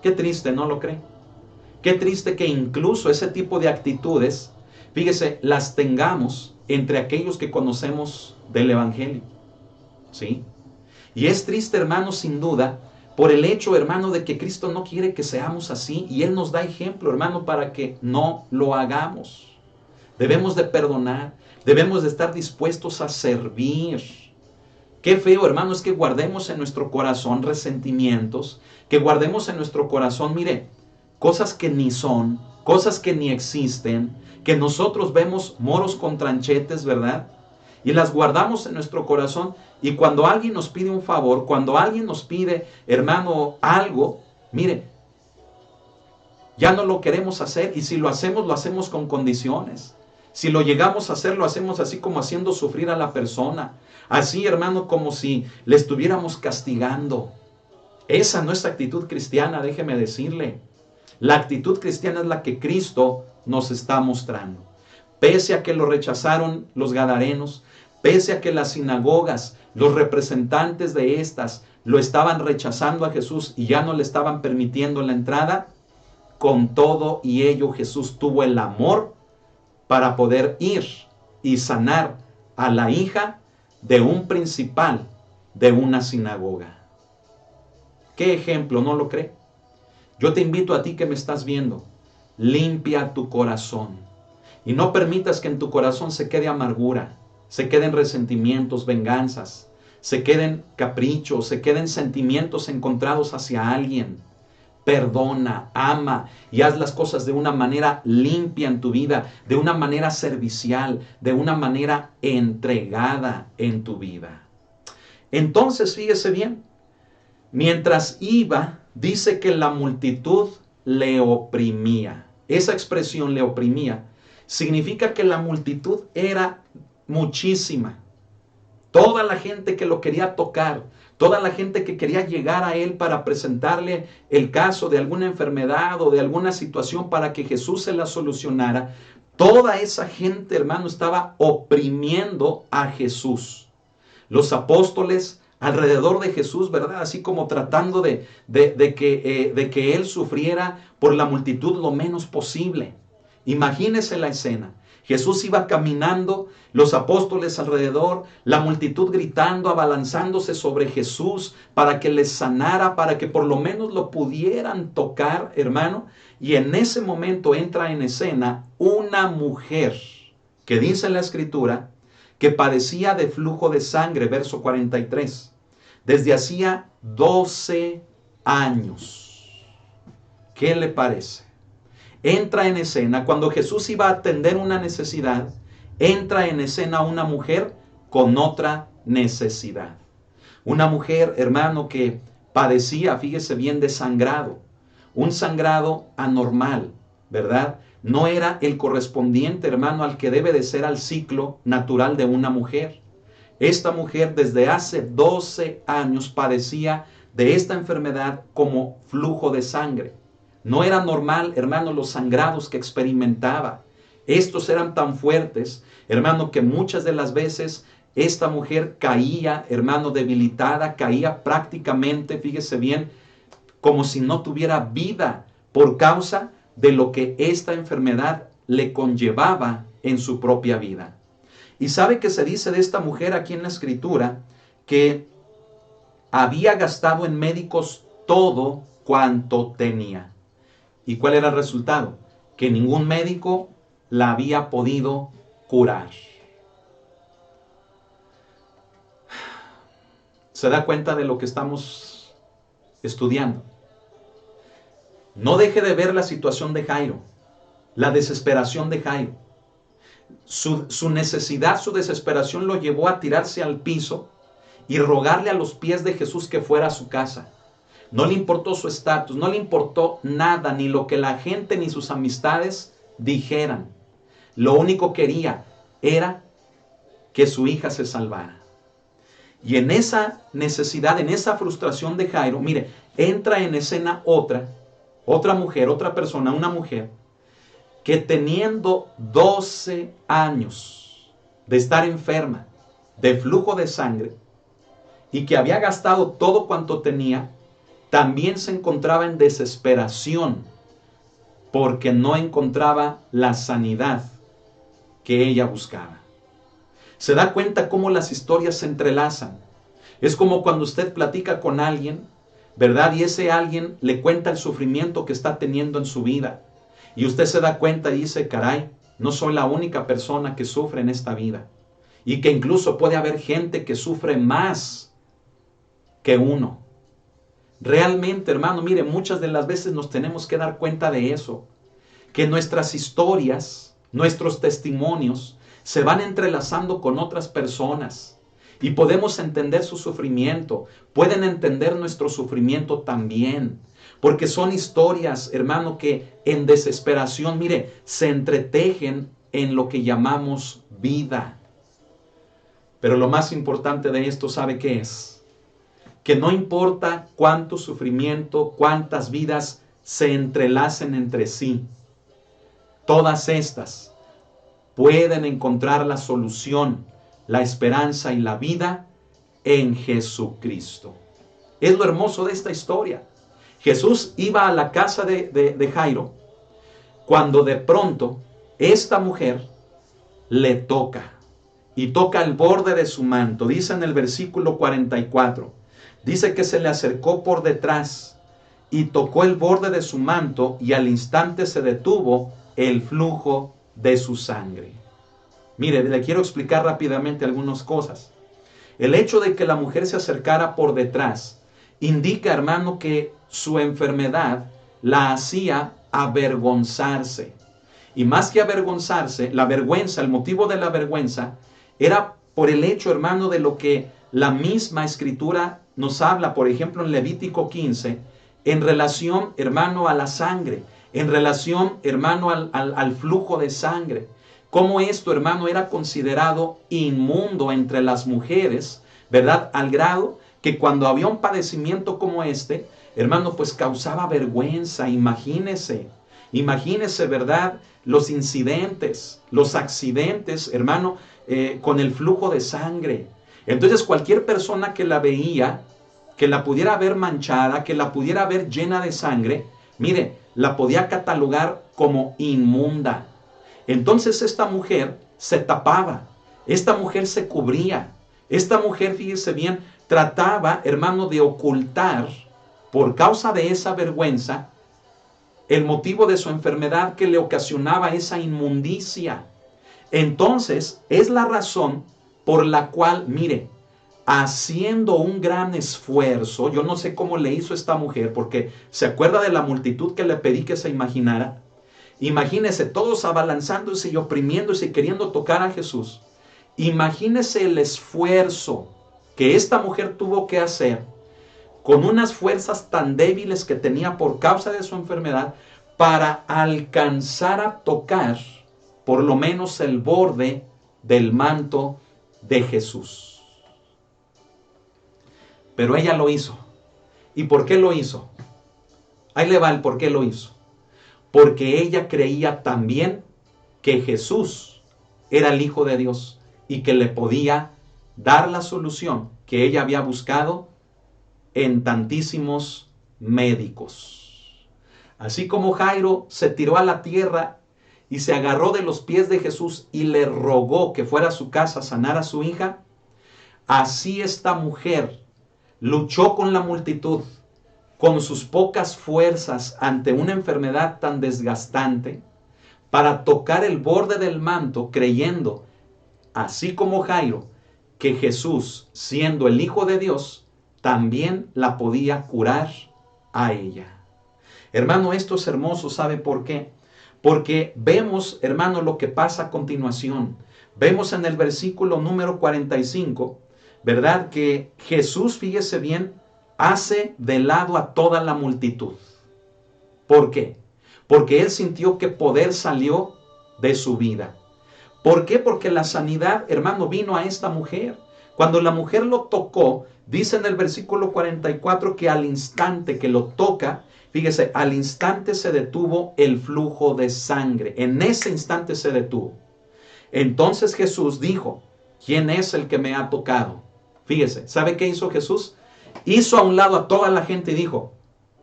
Qué triste, ¿no lo cree? Qué triste que incluso ese tipo de actitudes, fíjese, las tengamos entre aquellos que conocemos del Evangelio. ¿Sí? Y es triste, hermano, sin duda, por el hecho, hermano, de que Cristo no quiere que seamos así, y Él nos da ejemplo, hermano, para que no lo hagamos. Debemos de perdonar, debemos de estar dispuestos a servir. Qué feo, hermano, es que guardemos en nuestro corazón resentimientos, que guardemos en nuestro corazón, mire, cosas que ni son, cosas que ni existen, que nosotros vemos moros con tranchetes, ¿verdad? Y las guardamos en nuestro corazón, y cuando alguien nos pide un favor, cuando alguien nos pide, hermano, algo, mire, ya no lo queremos hacer, y si lo hacemos con condiciones. Si lo llegamos a hacer, lo hacemos así como haciendo sufrir a la persona. Así, hermano, como si le estuviéramos castigando. Esa no es actitud cristiana, déjeme decirle. La actitud cristiana es la que Cristo nos está mostrando. Pese a que lo rechazaron los gadarenos, pese a que las sinagogas, los representantes de estas, lo estaban rechazando a Jesús y ya no le estaban permitiendo la entrada, con todo y ello Jesús tuvo el amor para poder ir y sanar a la hija de un principal de una sinagoga. ¿Qué ejemplo, no lo cree? Yo te invito a ti que me estás viendo, limpia tu corazón y no permitas que en tu corazón se quede amargura, se queden resentimientos, venganzas, se queden caprichos, se queden sentimientos encontrados hacia alguien. Perdona, ama y haz las cosas de una manera limpia en tu vida, de una manera servicial, de una manera entregada en tu vida. Entonces, fíjese bien, mientras iba, dice que la multitud le oprimía. Esa expresión, le oprimía, significa que la multitud era muchísima. Toda la gente que lo quería tocar, toda la gente que quería llegar a él para presentarle el caso de alguna enfermedad o de alguna situación para que Jesús se la solucionara, toda esa gente, hermano, estaba oprimiendo a Jesús. Los apóstoles alrededor de Jesús, ¿verdad? Así como tratando de que él sufriera por la multitud lo menos posible. Imagínese la escena. Jesús iba caminando, los apóstoles alrededor, la multitud gritando, abalanzándose sobre Jesús para que les sanara, para que por lo menos lo pudieran tocar, hermano. Y en ese momento entra en escena una mujer que dice en la Escritura que padecía de flujo de sangre, verso 43, desde hacía 12 años. ¿Qué le parece? Entra en escena, cuando Jesús iba a atender una necesidad, entra en escena una mujer con otra necesidad. Una mujer, hermano, que padecía, fíjese bien, de sangrado. Un sangrado anormal, ¿verdad? No era el correspondiente, hermano, al que debe de ser al ciclo natural de una mujer. Esta mujer desde hace 12 años padecía de esta enfermedad como flujo de sangre. No era normal, hermano, los sangrados que experimentaba. Estos eran tan fuertes, hermano, que muchas de las veces esta mujer caía, hermano, debilitada, caía prácticamente, fíjese bien, como si no tuviera vida por causa de lo que esta enfermedad le conllevaba en su propia vida. Y sabe que se dice de esta mujer aquí en la Escritura que había gastado en médicos todo cuanto tenía. ¿Y cuál era el resultado? Que ningún médico la había podido curar. ¿Se da cuenta de lo que estamos estudiando? No deje de ver la situación de Jairo, la desesperación de Jairo. Su necesidad, su desesperación lo llevó a tirarse al piso y rogarle a los pies de Jesús que fuera a su casa. No le importó su estatus, no le importó nada, ni lo que la gente ni sus amistades dijeran. Lo único que quería era que su hija se salvara. Y en esa necesidad, en esa frustración de Jairo, mire, entra en escena otra mujer, otra persona, una mujer, que teniendo 12 años de estar enferma, de flujo de sangre, y que había gastado todo cuanto tenía, también se encontraba en desesperación porque no encontraba la sanidad que ella buscaba. ¿Se da cuenta cómo las historias se entrelazan? Es como cuando usted platica con alguien, ¿verdad? Y ese alguien le cuenta el sufrimiento que está teniendo en su vida. Y usted se da cuenta y dice, caray, no soy la única persona que sufre en esta vida. Y que incluso puede haber gente que sufre más que uno. Realmente, hermano, mire, muchas de las veces nos tenemos que dar cuenta de eso, que nuestras historias, nuestros testimonios, se van entrelazando con otras personas y podemos entender su sufrimiento, pueden entender nuestro sufrimiento también, porque son historias, hermano, que en desesperación, mire, se entretejen en lo que llamamos vida. Pero lo más importante de esto, ¿sabe qué es? Que no importa cuánto sufrimiento, cuántas vidas se entrelacen entre sí, todas estas pueden encontrar la solución, la esperanza y la vida en Jesucristo. Es lo hermoso de esta historia. Jesús iba a la casa de Jairo cuando de pronto esta mujer le toca y toca el borde de su manto. Dice en el versículo 44, dice que se le acercó por detrás y tocó el borde de su manto y al instante se detuvo el flujo de su sangre. Mire, le quiero explicar rápidamente algunas cosas. El hecho de que la mujer se acercara por detrás indica, hermano, que su enfermedad la hacía avergonzarse. Y más que avergonzarse, la vergüenza, el motivo de la vergüenza, era por el hecho, hermano, de lo que la misma Escritura nos habla, por ejemplo, en Levítico 15, en relación, hermano, a la sangre, en relación, hermano, al flujo de sangre. Cómo esto, hermano, era considerado inmundo entre las mujeres, ¿verdad? Al grado que cuando había un padecimiento como este, hermano, pues causaba vergüenza. Imagínese, ¿verdad? Los incidentes, los accidentes, hermano, con el flujo de sangre. Entonces cualquier persona que la veía, que la pudiera ver manchada, que la pudiera ver llena de sangre, mire, la podía catalogar como inmunda. Entonces esta mujer se tapaba, esta mujer se cubría, esta mujer, fíjese bien, trataba, hermano, de ocultar, por causa de esa vergüenza, el motivo de su enfermedad que le ocasionaba esa inmundicia. Entonces, es la razón por la cual, mire, haciendo un gran esfuerzo, yo no sé cómo le hizo esta mujer, porque se acuerda de la multitud que le pedí que se imaginara. Imagínese todos abalanzándose y oprimiéndose y queriendo tocar a Jesús. Imagínese el esfuerzo que esta mujer tuvo que hacer con unas fuerzas tan débiles que tenía por causa de su enfermedad para alcanzar a tocar por lo menos el borde del manto de Jesús. Pero ella lo hizo. ¿Y por qué lo hizo? Ahí le va el por qué lo hizo. Porque ella creía también que Jesús era el Hijo de Dios y que le podía dar la solución que ella había buscado en tantísimos médicos. Así como Jairo se tiró a la tierra y se agarró de los pies de Jesús y le rogó que fuera a su casa a sanar a su hija, así esta mujer luchó con la multitud, con sus pocas fuerzas ante una enfermedad tan desgastante, para tocar el borde del manto, creyendo, así como Jairo, que Jesús, siendo el Hijo de Dios, también la podía curar a ella. Hermano, esto es hermoso, ¿sabe por qué? Porque vemos, hermano, lo que pasa a continuación. Vemos en el versículo número 45, ¿verdad? Que Jesús, fíjese bien, hace de lado a toda la multitud. ¿Por qué? Porque él sintió que poder salió de su vida. ¿Por qué? Porque la sanidad, hermano, vino a esta mujer. Cuando la mujer lo tocó, dice en el versículo 44 que al instante que lo toca, fíjese, al instante se detuvo el flujo de sangre. En ese instante se detuvo. Entonces Jesús dijo, ¿quién es el que me ha tocado? Fíjese, ¿sabe qué hizo Jesús? Hizo a un lado a toda la gente y dijo,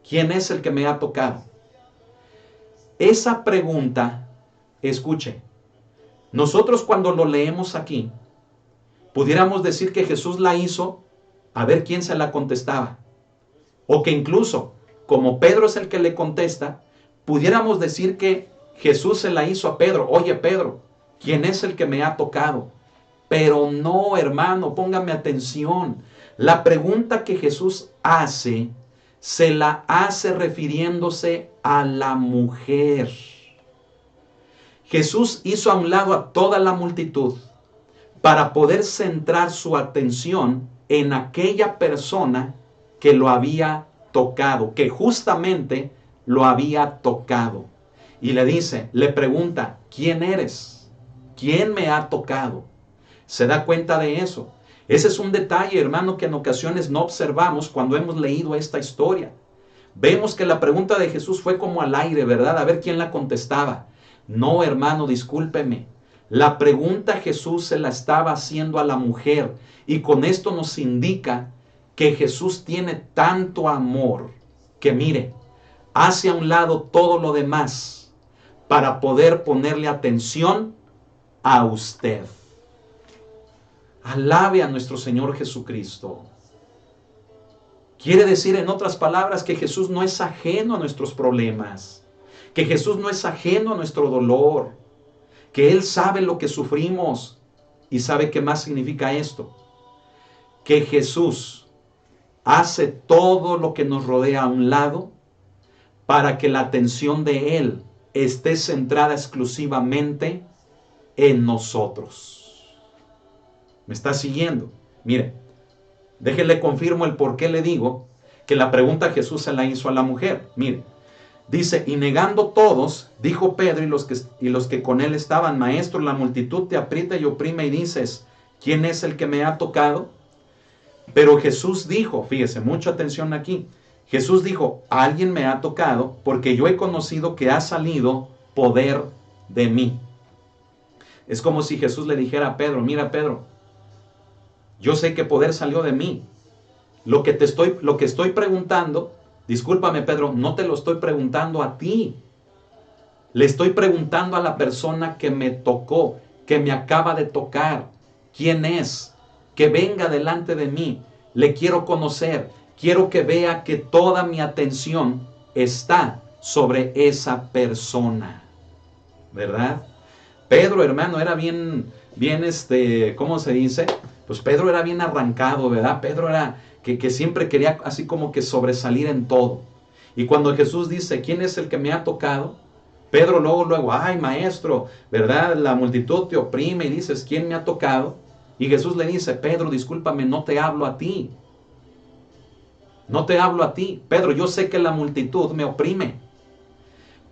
¿quién es el que me ha tocado? Esa pregunta, escuche, nosotros cuando lo leemos aquí, pudiéramos decir que Jesús la hizo a ver quién se la contestaba. O que incluso, como Pedro es el que le contesta, pudiéramos decir que Jesús se la hizo a Pedro. Oye, Pedro, ¿quién es el que me ha tocado? Pero no, hermano, póngame atención. La pregunta que Jesús hace, se la hace refiriéndose a la mujer. Jesús hizo a un lado a toda la multitud para poder centrar su atención en aquella persona que lo había tocado, que justamente lo había tocado. Y le dice, le pregunta, ¿quién eres? ¿Quién me ha tocado? ¿Se da cuenta de eso? Ese es un detalle, hermano, que en ocasiones no observamos cuando hemos leído esta historia. Vemos que la pregunta de Jesús fue como al aire, ¿verdad? A ver quién la contestaba. No, hermano, discúlpeme. La pregunta Jesús se la estaba haciendo a la mujer y con esto nos indica que Jesús tiene tanto amor que mire, hace a un lado todo lo demás para poder ponerle atención a usted. Alabe a nuestro Señor Jesucristo. Quiere decir, en otras palabras, que Jesús no es ajeno a nuestros problemas, que Jesús no es ajeno a nuestro dolor, que Él sabe lo que sufrimos. ¿Y sabe qué más significa esto? Que Jesús hace todo lo que nos rodea a un lado para que la atención de Él esté centrada exclusivamente en nosotros. ¿Me está siguiendo? Mire, déjele confirmo el por qué le digo que la pregunta Jesús se la hizo a la mujer. Mire, dice, y negando todos, dijo Pedro y los que con él estaban, Maestro, la multitud te aprieta y oprime y dices, ¿quién es el que me ha tocado? Pero Jesús dijo, fíjese, mucha atención aquí, Jesús dijo, alguien me ha tocado porque yo he conocido que ha salido poder de mí. Es como si Jesús le dijera a Pedro, mira Pedro, yo sé que poder salió de mí. Lo que estoy preguntando, discúlpame Pedro, no te lo estoy preguntando a ti. Le estoy preguntando a la persona que me tocó, que me acaba de tocar. ¿Quién es? Que venga delante de mí. Le quiero conocer. Quiero que vea que toda mi atención está sobre esa persona. ¿Verdad? Pedro, hermano, era bien, ¿cómo se dice? Pues Pedro era bien arrancado, ¿verdad? Pedro era que siempre quería así como que sobresalir en todo. Y cuando Jesús dice, ¿quién es el que me ha tocado? Pedro luego, ay maestro, ¿verdad? La multitud te oprime y dices, ¿quién me ha tocado? Y Jesús le dice, Pedro, discúlpame, no te hablo a ti. No te hablo a ti. Pedro, yo sé que la multitud me oprime,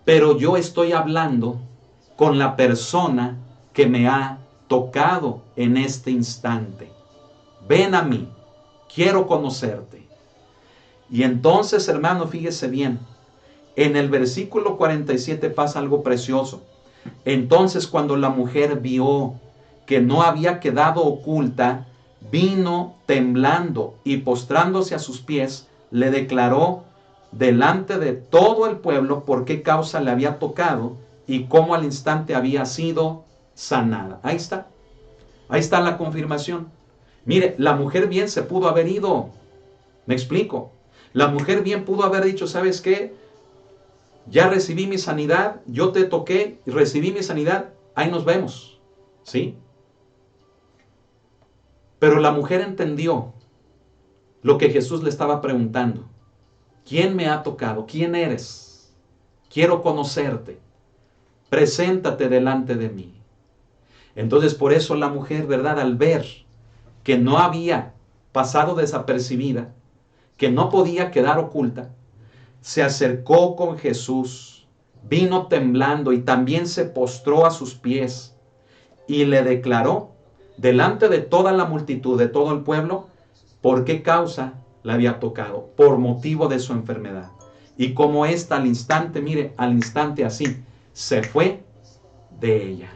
pero yo estoy hablando con la persona que me ha tocado en este instante. Ven a mí, quiero conocerte. Y entonces, hermano, fíjese bien, en el versículo 47 pasa algo precioso. Entonces, cuando la mujer vio que no había quedado oculta, vino temblando y postrándose a sus pies, le declaró delante de todo el pueblo por qué causa le había tocado y cómo al instante había sido sanada. Ahí está la confirmación. Mire, la mujer bien se pudo haber ido. ¿Me explico? La mujer bien pudo haber dicho, ¿sabes qué? Ya recibí mi sanidad, yo te toqué, recibí mi sanidad, ahí nos vemos. ¿Sí? Pero la mujer entendió lo que Jesús le estaba preguntando. ¿Quién me ha tocado? ¿Quién eres? Quiero conocerte. Preséntate delante de mí. Entonces por eso la mujer, ¿verdad? Al ver que no había pasado desapercibida, que no podía quedar oculta, se acercó con Jesús, vino temblando y también se postró a sus pies y le declaró delante de toda la multitud, de todo el pueblo, por qué causa le había tocado, por motivo de su enfermedad. Y como ésta al instante, mire, al instante así, se fue de ella.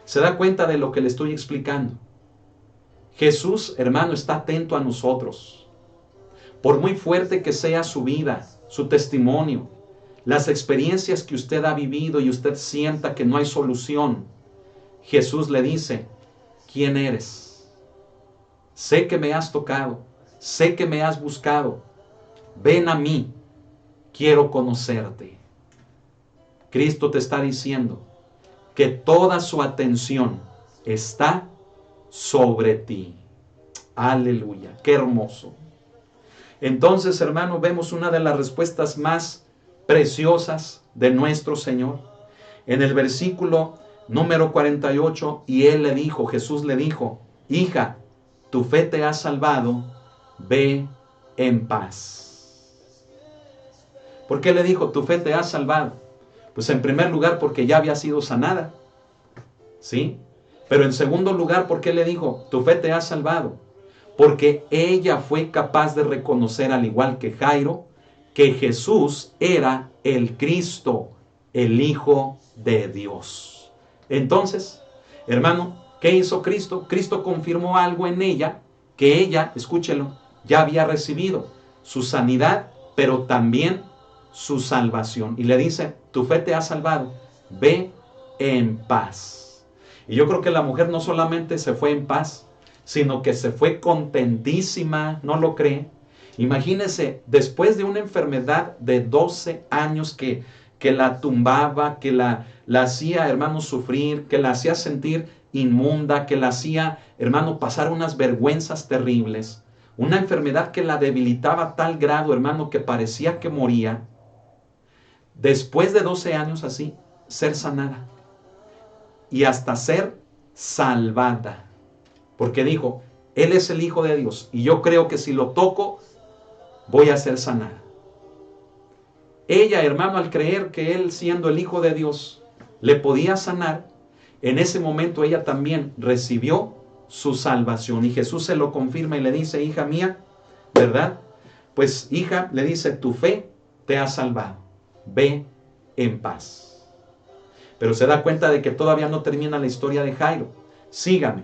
¿Se da cuenta de lo que le estoy explicando? Jesús, hermano, está atento a nosotros. Por muy fuerte que sea su vida, su testimonio, las experiencias que usted ha vivido y usted sienta que no hay solución, Jesús le dice, ¿quién eres? Sé que me has tocado, sé que me has buscado, ven a mí, quiero conocerte. Cristo te está diciendo que toda su atención está sobre ti. Aleluya, qué hermoso. Entonces, hermano, vemos una de las respuestas más preciosas de nuestro Señor. En el versículo número 48, y Él le dijo, Jesús le dijo, hija, tu fe te ha salvado, ve en paz. ¿Por qué le dijo, tu fe te ha salvado? Pues en primer lugar, porque ya había sido sanada, ¿sí? Pero en segundo lugar, ¿por qué le dijo, tu fe te ha salvado? Porque ella fue capaz de reconocer, al igual que Jairo, que Jesús era el Cristo, el Hijo de Dios. Entonces, hermano, ¿qué hizo Cristo? Cristo confirmó algo en ella, que ella, escúchelo, ya había recibido su sanidad, pero también su salvación. Y le dice, tu fe te ha salvado, ve en paz. Y yo creo que la mujer no solamente se fue en paz, sino que se fue contentísima, ¿no lo cree? Imagínese, después de una enfermedad de 12 años que la tumbaba, que la hacía, hermano, sufrir, que la hacía sentir inmunda, que la hacía, hermano, pasar unas vergüenzas terribles, una enfermedad que la debilitaba a tal grado, hermano, que parecía que moría. Después de 12 años así, ser sanada y hasta ser salvada. Porque dijo, Él es el Hijo de Dios y yo creo que si lo toco, voy a ser sanada. Ella, hermano, al creer que Él, siendo el Hijo de Dios, le podía sanar, en ese momento ella también recibió su salvación. Y Jesús se lo confirma y le dice, hija mía, ¿verdad? Pues hija, le dice, tu fe te ha salvado. Ve en paz. Pero se da cuenta de que todavía no termina la historia de Jairo. Sígame.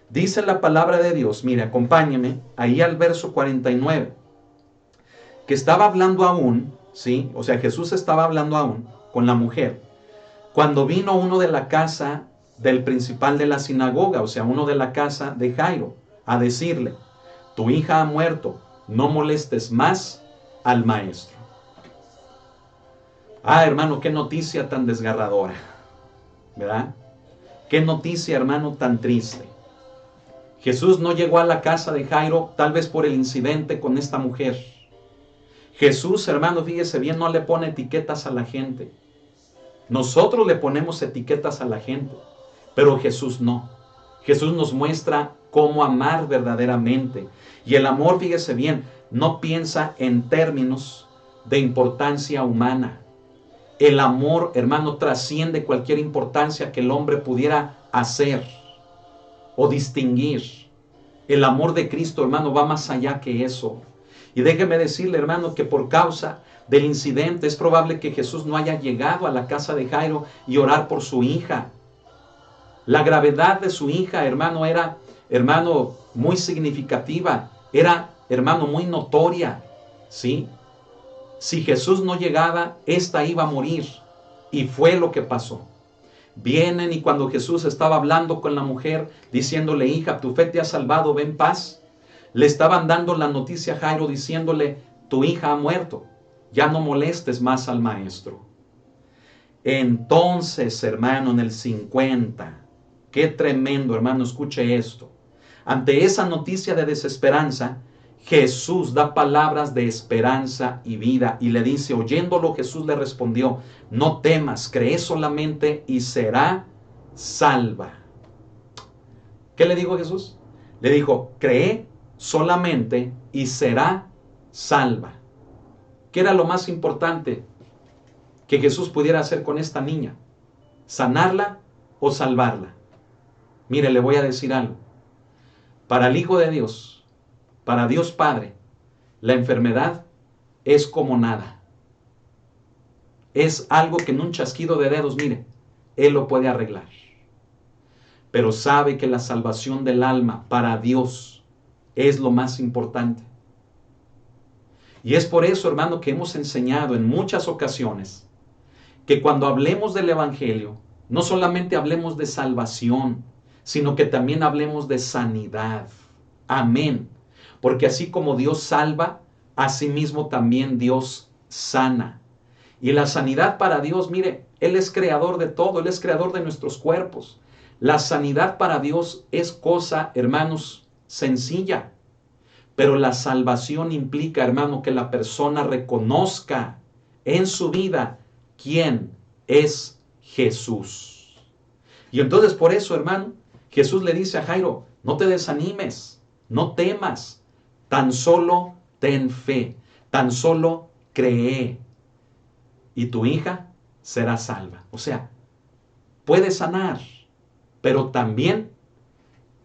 Dice la palabra de Dios, mire, acompáñeme, ahí al verso 49, que estaba hablando aún, ¿sí? O sea, Jesús estaba hablando aún con la mujer, cuando vino uno de la casa del principal de la sinagoga, o sea, uno de la casa de Jairo, a decirle, tu hija ha muerto, no molestes más al maestro. Ah, hermano, qué noticia tan desgarradora, ¿verdad? Qué noticia, hermano, tan triste. Jesús no llegó a la casa de Jairo, tal vez por el incidente con esta mujer. Jesús, hermano, fíjese bien, no le pone etiquetas a la gente. Nosotros le ponemos etiquetas a la gente, pero Jesús no. Jesús nos muestra cómo amar verdaderamente. Y el amor, fíjese bien, no piensa en términos de importancia humana. El amor, hermano, trasciende cualquier importancia que el hombre pudiera hacer o distinguir. El amor de Cristo, hermano, va más allá que eso. Y déjeme decirle, hermano, que por causa del incidente es probable que Jesús no haya llegado a la casa de Jairo y orar por su hija. La gravedad de su hija, hermano, era, hermano, muy significativa. Era, hermano, muy notoria, ¿sí? Si Jesús no llegaba, esta iba a morir. Y fue lo que pasó. Vienen y cuando Jesús estaba hablando con la mujer, diciéndole, hija, tu fe te ha salvado, ven en paz. Le estaban dando la noticia a Jairo diciéndole, tu hija ha muerto, ya no molestes más al maestro. Entonces, hermano, en el 50, qué tremendo, hermano, escuche esto. Ante esa noticia de desesperanza, Jesús da palabras de esperanza y vida y le dice, oyéndolo Jesús le respondió, no temas, cree solamente y será salva. ¿Qué le dijo Jesús? Le dijo, cree solamente y será salva. ¿Qué era lo más importante que Jesús pudiera hacer con esta niña? ¿Sanarla o salvarla? Mire, le voy a decir algo. Para el Hijo de Dios, para Dios Padre, la enfermedad es como nada. Es algo que en un chasquido de dedos, mire, Él lo puede arreglar. Pero sabe que la salvación del alma para Dios es lo más importante. Y es por eso, hermano, que hemos enseñado en muchas ocasiones que cuando hablemos del Evangelio, no solamente hablemos de salvación, sino que también hablemos de sanidad. Amén. Porque así como Dios salva, asimismo también Dios sana. Y la sanidad para Dios, mire, Él es creador de todo, Él es creador de nuestros cuerpos. La sanidad para Dios es cosa, hermanos, sencilla. Pero la salvación implica, hermano, que la persona reconozca en su vida quién es Jesús. Y entonces por eso, hermano, Jesús le dice a Jairo, no te desanimes, no temas. Tan solo ten fe, tan solo cree y tu hija será salva. O sea, puede sanar, pero también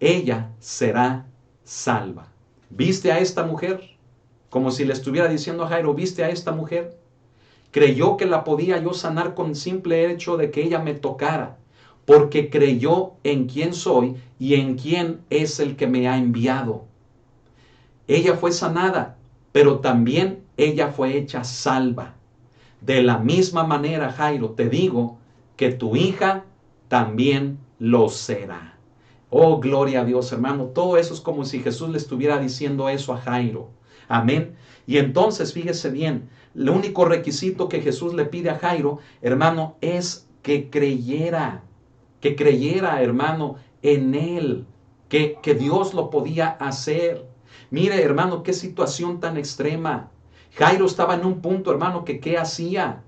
ella será salva. ¿Viste a esta mujer? Como si le estuviera diciendo a Jairo, ¿viste a esta mujer? Creyó que la podía yo sanar con simple hecho de que ella me tocara, porque creyó en quién soy y en quién es el que me ha enviado. Ella fue sanada, pero también ella fue hecha salva. De la misma manera, Jairo, te digo que tu hija también lo será. Oh, gloria a Dios, hermano. Todo eso es como si Jesús le estuviera diciendo eso a Jairo. Amén. Y entonces, fíjese bien, el único requisito que Jesús le pide a Jairo, hermano, es que creyera, hermano, en él, que Dios lo podía hacer. Mire, hermano, qué situación tan extrema. Jairo estaba en un punto, hermano, que ¿qué hacía?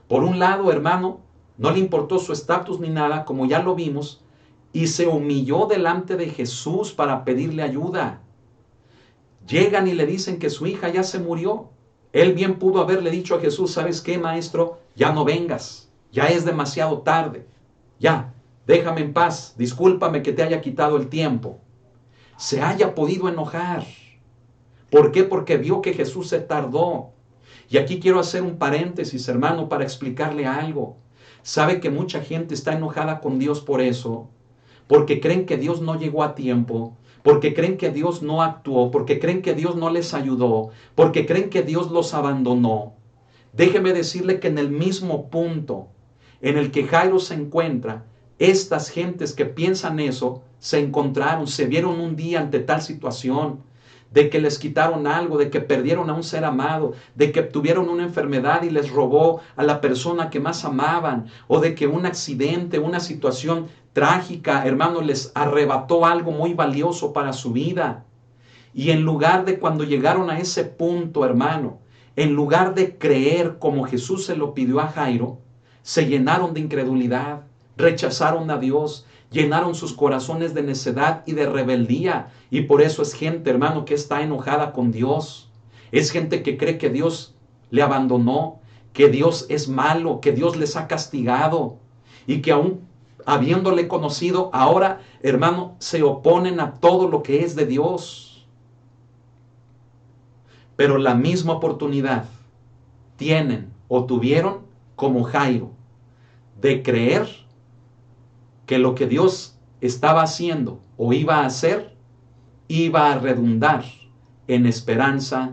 Por un lado, hermano, no le importó su estatus ni nada, como ya lo vimos, y se humilló delante de Jesús para pedirle ayuda. Llegan y le dicen que su hija ya se murió. Él bien pudo haberle dicho a Jesús, ¿sabes qué, maestro? Ya no vengas, ya es demasiado tarde. Ya, déjame en paz, discúlpame que te haya quitado el tiempo. Se haya podido enojar. ¿Por qué? Porque vio que Jesús se tardó. Y aquí quiero hacer un paréntesis, hermano, para explicarle algo. ¿Sabe que mucha gente está enojada con Dios por eso? Porque creen que Dios no llegó a tiempo, porque creen que Dios no actuó, porque creen que Dios no les ayudó, porque creen que Dios los abandonó. Déjeme decirle que en el mismo punto en el que Jairo se encuentra, estas gentes que piensan eso, se encontraron, se vieron un día ante tal situación, de que les quitaron algo, de que perdieron a un ser amado, de que tuvieron una enfermedad y les robó a la persona que más amaban, o de que un accidente, una situación trágica, hermano, les arrebató algo muy valioso para su vida. Y en lugar de cuando llegaron a ese punto, hermano, en lugar de creer como Jesús se lo pidió a Jairo, se llenaron de incredulidad, rechazaron a Dios, llenaron sus corazones de necedad y de rebeldía. Y por eso es gente, hermano, que está enojada con Dios. Es gente que cree que Dios le abandonó, que Dios es malo, que Dios les ha castigado y que aún habiéndole conocido, ahora, hermano, se oponen a todo lo que es de Dios. Pero la misma oportunidad tienen o tuvieron como Jairo de creer que lo que Dios estaba haciendo o iba a hacer iba a redundar en esperanza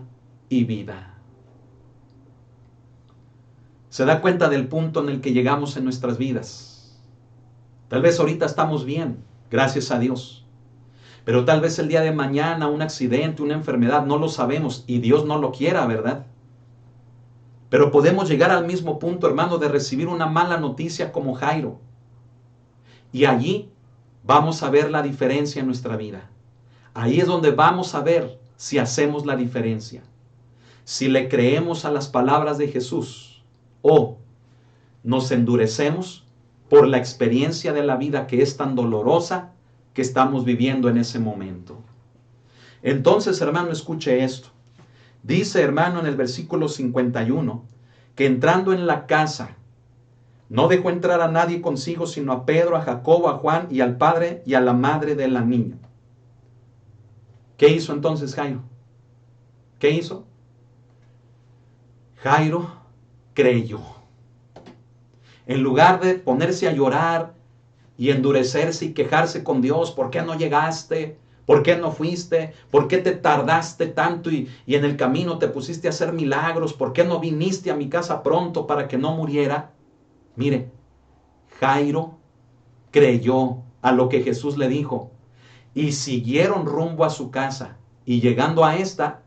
y vida. ¿Se da cuenta del punto en el que llegamos en nuestras vidas? Tal vez ahorita estamos bien, gracias a Dios. Pero tal vez el día de mañana un accidente, una enfermedad, no lo sabemos y Dios no lo quiera, ¿verdad? Pero podemos llegar al mismo punto, hermano, de recibir una mala noticia como Jairo. Y allí vamos a ver la diferencia en nuestra vida. Ahí es donde vamos a ver si hacemos la diferencia. Si le creemos a las palabras de Jesús o nos endurecemos por la experiencia de la vida que es tan dolorosa que estamos viviendo en ese momento. Entonces, hermano, escuche esto. Dice, hermano, en el versículo 51, que entrando en la casa, no dejó entrar a nadie consigo, sino a Pedro, a Jacobo, a Juan y al padre y a la madre de la niña. ¿Qué hizo entonces Jairo? ¿Qué hizo? Jairo creyó. En lugar de ponerse a llorar y endurecerse y quejarse con Dios, ¿por qué no llegaste? ¿Por qué no fuiste? ¿Por qué te tardaste tanto y en el camino te pusiste a hacer milagros? ¿Por qué no viniste a mi casa pronto para que no muriera? Mire, Jairo creyó a lo que Jesús le dijo y siguieron rumbo a su casa. Y llegando a esta,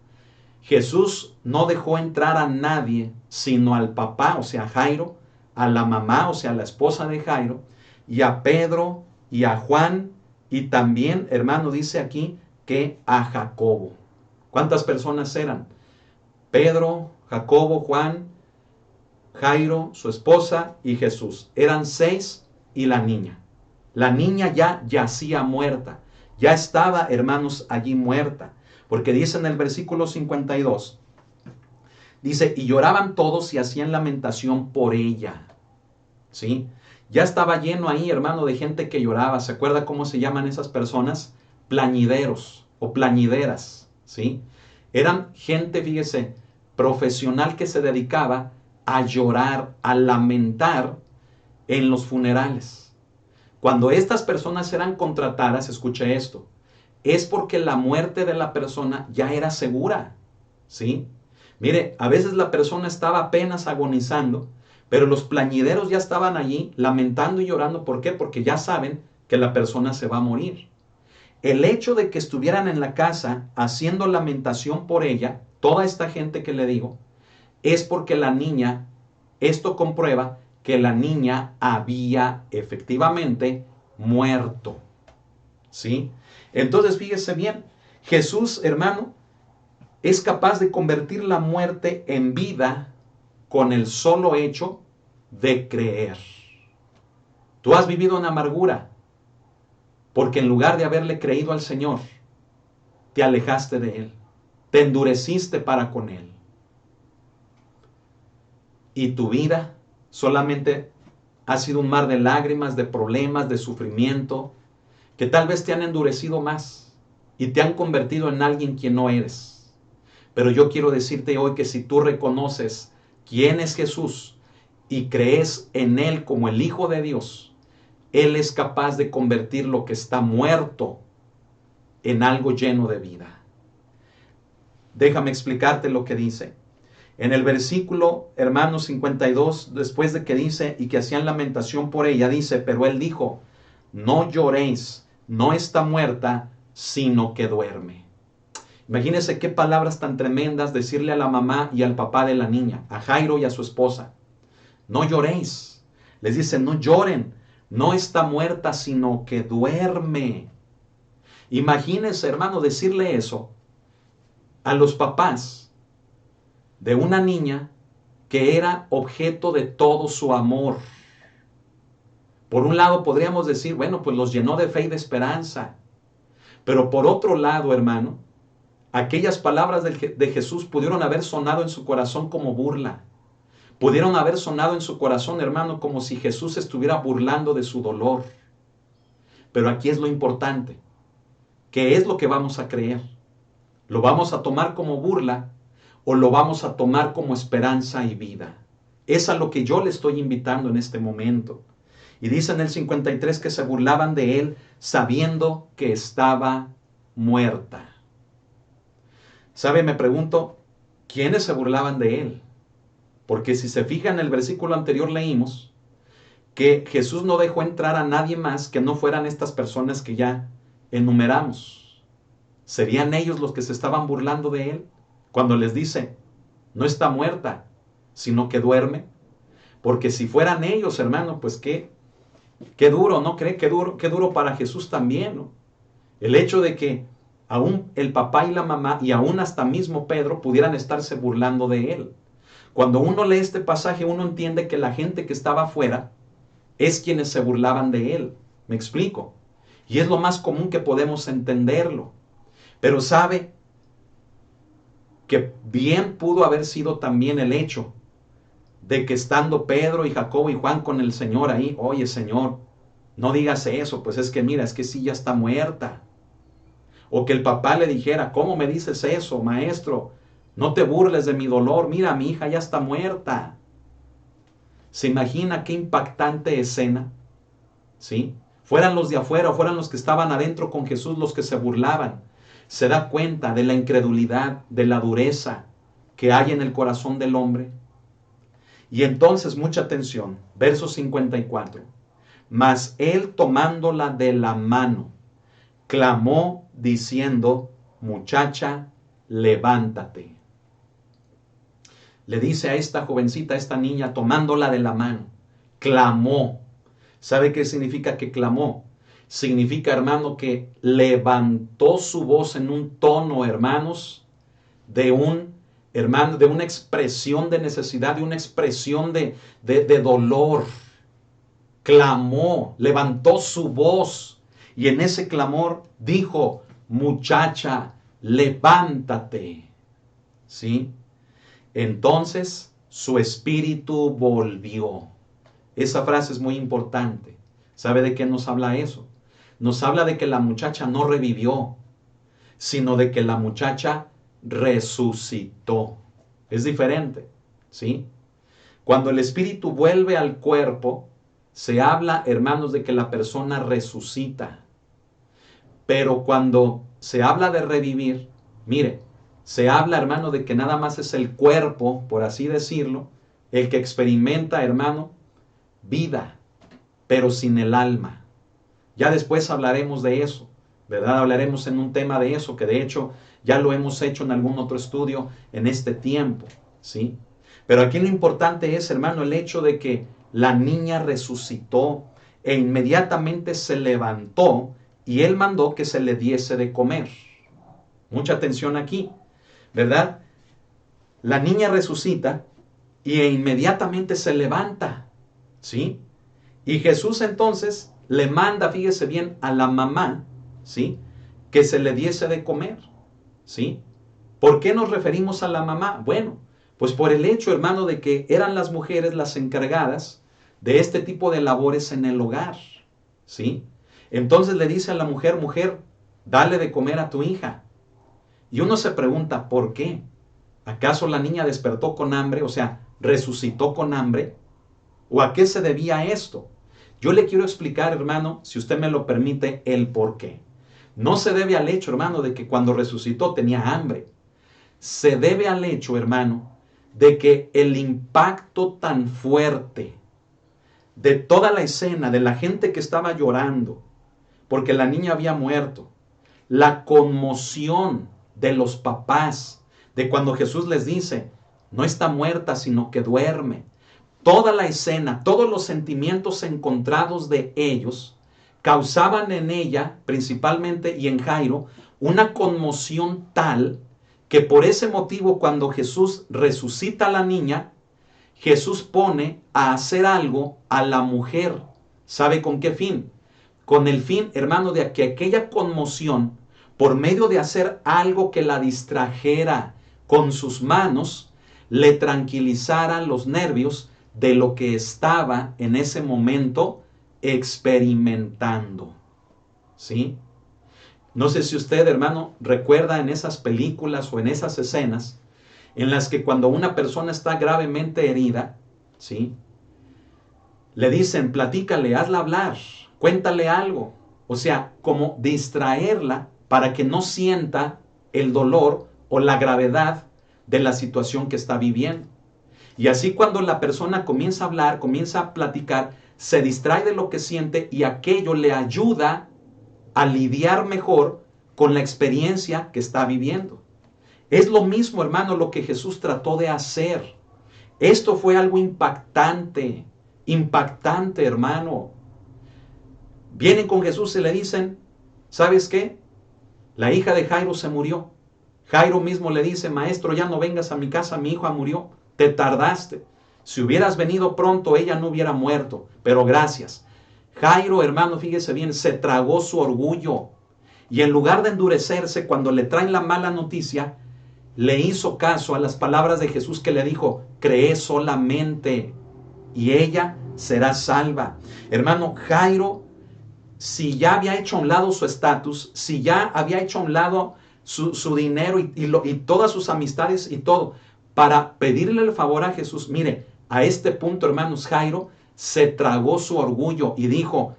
Jesús no dejó entrar a nadie, sino al papá, o sea, Jairo, a la mamá, o sea, la esposa de Jairo, y a Pedro y a Juan, y también, hermano, dice aquí que a Jacobo. ¿Cuántas personas eran? Pedro, Jacobo, Juan, Jairo, su esposa y Jesús. Eran 6 y la niña. La niña ya yacía muerta. Ya estaba, hermanos, allí muerta. Porque dice en el versículo 52, dice, y lloraban todos y hacían lamentación por ella. ¿Sí? Ya estaba lleno ahí, hermano, de gente que lloraba. ¿Se acuerda cómo se llaman esas personas? Plañideros o plañideras. ¿Sí? Eran gente, fíjese, profesional que se dedicaba a llorar, a lamentar en los funerales. Cuando estas personas eran contratadas, escuche esto, es porque la muerte de la persona ya era segura, ¿sí? Mire, a veces la persona estaba apenas agonizando, pero los plañideros ya estaban allí lamentando y llorando. ¿Por qué? Porque ya saben que la persona se va a morir. El hecho de que estuvieran en la casa haciendo lamentación por ella, toda esta gente que le digo, es porque la niña, esto comprueba que la niña había efectivamente muerto, ¿sí? Entonces fíjese bien, Jesús, hermano, es capaz de convertir la muerte en vida con el solo hecho de creer. Tú has vivido en amargura porque en lugar de haberle creído al Señor, te alejaste de Él, te endureciste para con Él. Y tu vida solamente ha sido un mar de lágrimas, de problemas, de sufrimiento, que tal vez te han endurecido más y te han convertido en alguien quien no eres. Pero yo quiero decirte hoy que si tú reconoces quién es Jesús y crees en Él como el Hijo de Dios, Él es capaz de convertir lo que está muerto en algo lleno de vida. Déjame explicarte lo que dice. En el versículo, hermanos, 52, después de que dice, y que hacían lamentación por ella, dice, pero él dijo, no lloréis, no está muerta, sino que duerme. Imagínense qué palabras tan tremendas decirle a la mamá y al papá de la niña, a Jairo y a su esposa. No lloréis. Les dice, no lloren, no está muerta, sino que duerme. Imagínense, hermano, decirle eso a los papás de una niña que era objeto de todo su amor. Por un lado podríamos decir, bueno, pues los llenó de fe y de esperanza. Pero por otro lado, hermano, aquellas palabras de Jesús pudieron haber sonado en su corazón como burla. Pudieron haber sonado en su corazón, hermano, como si Jesús estuviera burlando de su dolor. Pero aquí es lo importante. ¿Qué es lo que vamos a creer? ¿Lo vamos a tomar como burla o lo vamos a tomar como esperanza y vida? Es a lo que yo le estoy invitando en este momento. Y dice en el 53 que se burlaban de él sabiendo que estaba muerta. ¿Sabe? Me pregunto, ¿quiénes se burlaban de él? Porque si se fija en el versículo anterior leímos que Jesús no dejó entrar a nadie más que no fueran estas personas que ya enumeramos. ¿Serían ellos los que se estaban burlando de él? Cuando les dice, no está muerta, sino que duerme. Porque si fueran ellos, hermano, pues qué duro, ¿no cree? Qué duro para Jesús también, ¿no? El hecho de que aún el papá y la mamá y aún hasta mismo Pedro pudieran estarse burlando de él. Cuando uno lee este pasaje, uno entiende que la gente que estaba afuera es quienes se burlaban de él. ¿Me explico? Y es lo más común que podemos entenderlo. Pero sabe que bien pudo haber sido también el hecho de que estando Pedro y Jacobo y Juan con el Señor ahí, oye Señor, no digas eso, pues es que mira, es que sí ya está muerta. O que el papá le dijera, ¿cómo me dices eso, maestro? No te burles de mi dolor, mira, mi hija ya está muerta. ¿Se imagina qué impactante escena? ¿Sí? Fueran los de afuera o fueran los que estaban adentro con Jesús los que se burlaban. Se da cuenta de la incredulidad, de la dureza que hay en el corazón del hombre. Y entonces, mucha atención, verso 54. Mas él tomándola de la mano, clamó diciendo, muchacha, levántate. Le dice a esta jovencita, a esta niña, tomándola de la mano, clamó. ¿Sabe qué significa que clamó? Significa, hermano, que levantó su voz en un tono, hermanos, de una expresión de necesidad, de una expresión de dolor. Clamó, levantó su voz y en ese clamor dijo, muchacha, levántate. ¿Sí? Entonces su espíritu volvió. Esa frase es muy importante. ¿Sabe de qué nos habla eso? Nos habla de que la muchacha no revivió, sino de que la muchacha resucitó. Es diferente, ¿sí? Cuando el espíritu vuelve al cuerpo, se habla, hermanos, de que la persona resucita. Pero cuando se habla de revivir, mire, se habla, hermano, de que nada más es el cuerpo, por así decirlo, el que experimenta, hermano, vida, pero sin el alma. Ya después hablaremos de eso, ¿verdad? Hablaremos en un tema de eso, que de hecho ya lo hemos hecho en algún otro estudio en este tiempo, ¿sí? Pero aquí lo importante es, hermano, el hecho de que la niña resucitó e inmediatamente se levantó y él mandó que se le diese de comer. Mucha atención aquí, ¿verdad? La niña resucita e inmediatamente se levanta, ¿sí? Y Jesús entonces le manda, fíjese bien, a la mamá, ¿sí? Que se le diese de comer, ¿sí? ¿Por qué nos referimos a la mamá? Bueno, pues por el hecho, hermano, de que eran las mujeres las encargadas de este tipo de labores en el hogar, ¿sí? Entonces le dice a la mujer, mujer, dale de comer a tu hija. Y uno se pregunta, ¿por qué? ¿Acaso la niña despertó con hambre? O sea, ¿resucitó con hambre? ¿O a qué se debía esto? Yo le quiero explicar, hermano, si usted me lo permite, el por qué. No se debe al hecho, hermano, de que cuando resucitó tenía hambre. Se debe al hecho, hermano, de que el impacto tan fuerte de toda la escena, de la gente que estaba llorando, porque la niña había muerto, la conmoción de los papás, de cuando Jesús les dice, no está muerta, sino que duerme. Toda la escena, todos los sentimientos encontrados de ellos, causaban en ella, principalmente, y en Jairo, una conmoción tal que por ese motivo cuando Jesús resucita a la niña, Jesús pone a hacer algo a la mujer. ¿Sabe con qué fin? Con el fin, hermano, de que aquella conmoción, por medio de hacer algo que la distrajera con sus manos, le tranquilizara los nervios de lo que estaba en ese momento experimentando. ¿Sí? No sé si usted, hermano, recuerda en esas películas o en esas escenas en las que cuando una persona está gravemente herida, ¿sí? Le dicen, platícale, hazla hablar, cuéntale algo. O sea, como distraerla para que no sienta el dolor o la gravedad de la situación que está viviendo. Y así cuando la persona comienza a hablar, comienza a platicar, se distrae de lo que siente y aquello le ayuda a lidiar mejor con la experiencia que está viviendo. Es lo mismo, hermano, lo que Jesús trató de hacer. Esto fue algo impactante, impactante, hermano. Vienen con Jesús y le dicen, ¿sabes qué? La hija de Jairo se murió. Jairo mismo le dice, maestro, ya no vengas a mi casa, mi hija murió. Te tardaste. Si hubieras venido pronto, ella no hubiera muerto. Pero gracias. Jairo, hermano, fíjese bien, se tragó su orgullo. Y en lugar de endurecerse cuando le traen la mala noticia, le hizo caso a las palabras de Jesús que le dijo, cree solamente y ella será salva. Hermano, Jairo, si ya había hecho a un lado su estatus, si ya había hecho a un lado su dinero y todas sus amistades y todo, para pedirle el favor a Jesús, mire, a este punto, hermanos, Jairo se tragó su orgullo y dijo,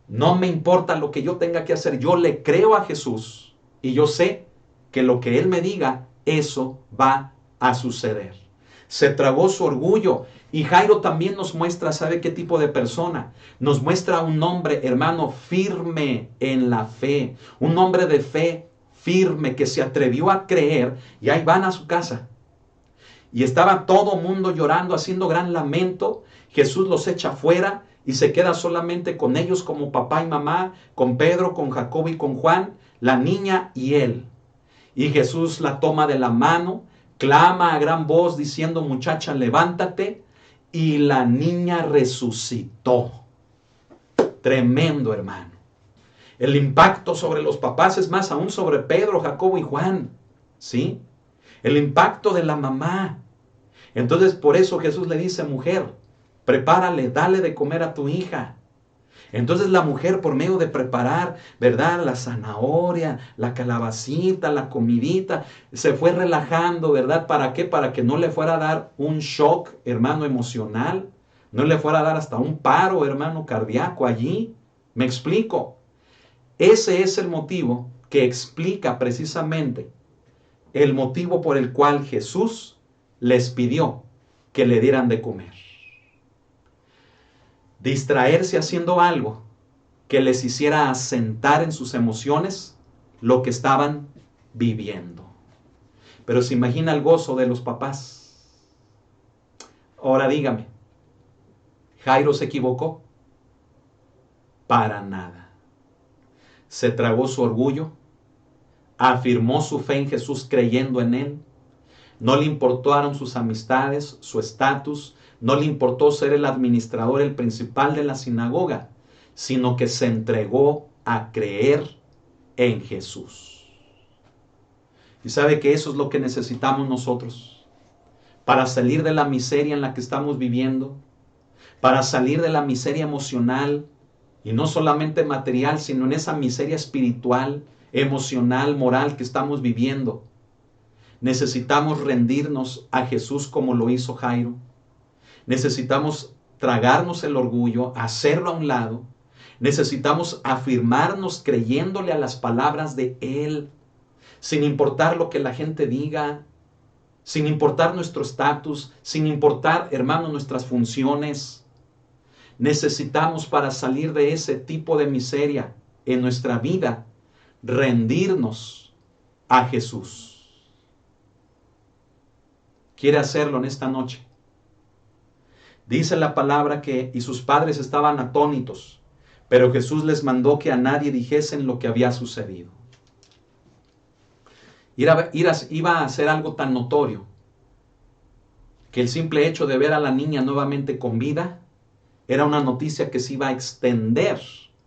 no me importa lo que yo tenga que hacer, yo le creo a Jesús y yo sé que lo que Él me diga, eso va a suceder. Se tragó su orgullo. Y Jairo también nos muestra, ¿sabe qué tipo de persona? Nos muestra un hombre, hermano, firme en la fe. Un hombre de fe firme que se atrevió a creer. Y ahí van a su casa. Y estaba todo mundo llorando, haciendo gran lamento. Jesús los echa fuera y se queda solamente con ellos como papá y mamá, con Pedro, con Jacobo y con Juan, la niña y él. Y Jesús la toma de la mano, clama a gran voz diciendo, muchacha, levántate. Y la niña resucitó. Tremendo, hermano. El impacto sobre los papás es más aún sobre Pedro, Jacobo y Juan. ¿Sí? El impacto de la mamá. Entonces por eso Jesús le dice, mujer, prepárale, dale de comer a tu hija. Entonces la mujer, por medio de preparar, ¿verdad? La zanahoria, la calabacita, la comidita, se fue relajando, ¿verdad? ¿Para qué? Para que no le fuera a dar un shock, hermano, emocional. No le fuera a dar hasta un paro, hermano, cardíaco allí. ¿Me explico? Ese es el motivo que explica precisamente el motivo por el cual Jesús les pidió que le dieran de comer. Distraerse haciendo algo que les hiciera asentar en sus emociones lo que estaban viviendo. Pero se imagina el gozo de los papás. Ahora dígame, ¿Jairo se equivocó? Para nada. Se tragó su orgullo, afirmó su fe en Jesús creyendo en Él. No le importaron sus amistades, su estatus, no le importó ser el administrador, el principal de la sinagoga, sino que se entregó a creer en Jesús. Y sabe que eso es lo que necesitamos nosotros para salir de la miseria en la que estamos viviendo, para salir de la miseria emocional, y no solamente material, sino en esa miseria espiritual, emocional, moral que estamos viviendo. Necesitamos rendirnos a Jesús como lo hizo Jairo. Necesitamos tragarnos el orgullo, hacerlo a un lado. Necesitamos afirmarnos creyéndole a las palabras de Él, sin importar lo que la gente diga, sin importar nuestro estatus, sin importar, hermano, nuestras funciones. Necesitamos, para salir de ese tipo de miseria en nuestra vida, rendirnos a Jesús. ¿Quiere hacerlo en esta noche? Dice la palabra que y sus padres estaban atónitos, pero Jesús les mandó que a nadie dijesen lo que había sucedido. Iba a ser algo tan notorio que el simple hecho de ver a la niña nuevamente con vida era una noticia que se iba a extender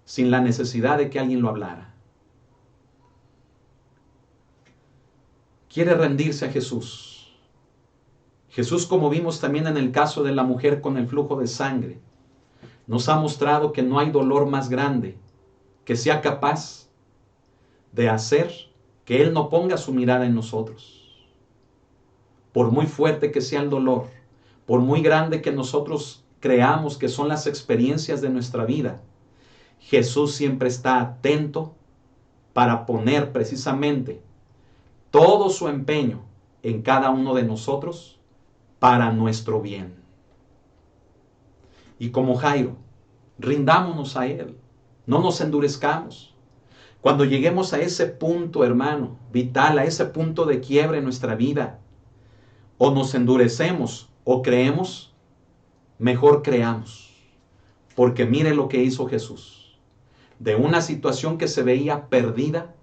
sin la necesidad de que alguien lo hablara. Quiere rendirse a Jesús. Jesús, como vimos también en el caso de la mujer con el flujo de sangre, nos ha mostrado que no hay dolor más grande que sea capaz de hacer que Él no ponga su mirada en nosotros. Por muy fuerte que sea el dolor, por muy grande que nosotros creamos que son las experiencias de nuestra vida, Jesús siempre está atento para poner precisamente todo su empeño en cada uno de nosotros para nuestro bien. Y como Jairo, rindámonos a Él, no nos endurezcamos. Cuando lleguemos a ese punto, hermano, vital, a ese punto de quiebre en nuestra vida, o nos endurecemos o creemos, mejor creamos. Porque mire lo que hizo Jesús. De una situación que se veía perdida,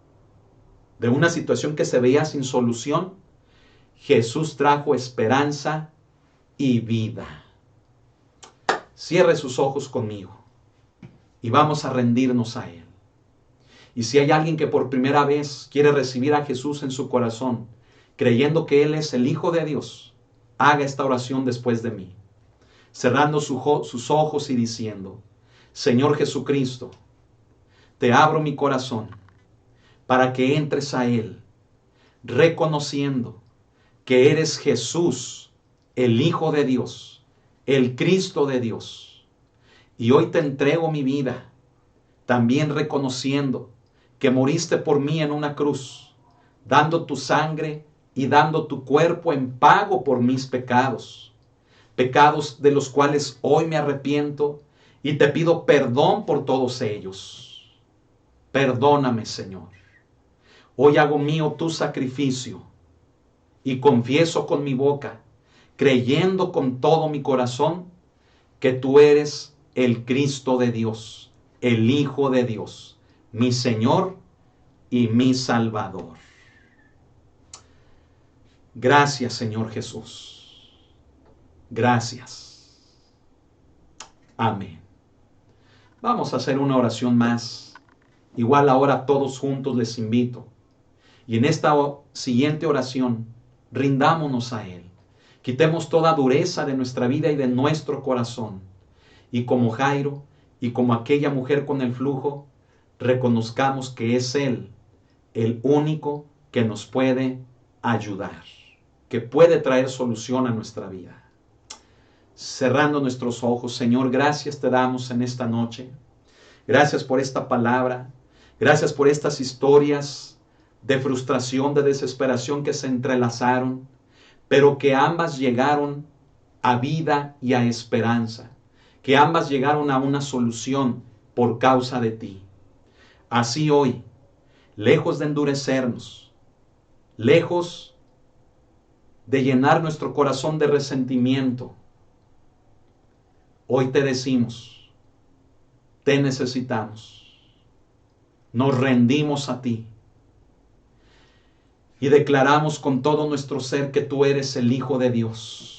de una situación que se veía sin solución, Jesús trajo esperanza y vida. Cierre sus ojos conmigo y vamos a rendirnos a Él. Y si hay alguien que por primera vez quiere recibir a Jesús en su corazón, creyendo que Él es el Hijo de Dios, haga esta oración después de mí, cerrando sus ojos y diciendo: Señor Jesucristo, te abro mi corazón para que entres a Él, reconociendo que eres Jesús, el Hijo de Dios, el Cristo de Dios. Y hoy te entrego mi vida, también reconociendo que moriste por mí en una cruz, dando tu sangre y dando tu cuerpo en pago por mis pecados, pecados de los cuales hoy me arrepiento y te pido perdón por todos ellos. Perdóname, Señor. Hoy hago mío tu sacrificio y confieso con mi boca, creyendo con todo mi corazón, que tú eres el Cristo de Dios, el Hijo de Dios, mi Señor y mi Salvador. Gracias, Señor Jesús. Gracias. Amén. Vamos a hacer una oración más. Igual ahora todos juntos les invito. Y en esta siguiente oración, rindámonos a Él. Quitemos toda dureza de nuestra vida y de nuestro corazón. Y como Jairo y como aquella mujer con el flujo, reconozcamos que es Él el único que nos puede ayudar, que puede traer solución a nuestra vida. Cerrando nuestros ojos, Señor, gracias te damos en esta noche. Gracias por esta palabra. Gracias por estas historias de frustración, de desesperación que se entrelazaron, pero que ambas llegaron a vida y a esperanza, que ambas llegaron a una solución por causa de ti. Así hoy, lejos de endurecernos, lejos de llenar nuestro corazón de resentimiento, hoy te decimos, te necesitamos, nos rendimos a ti y declaramos con todo nuestro ser que tú eres el Hijo de Dios.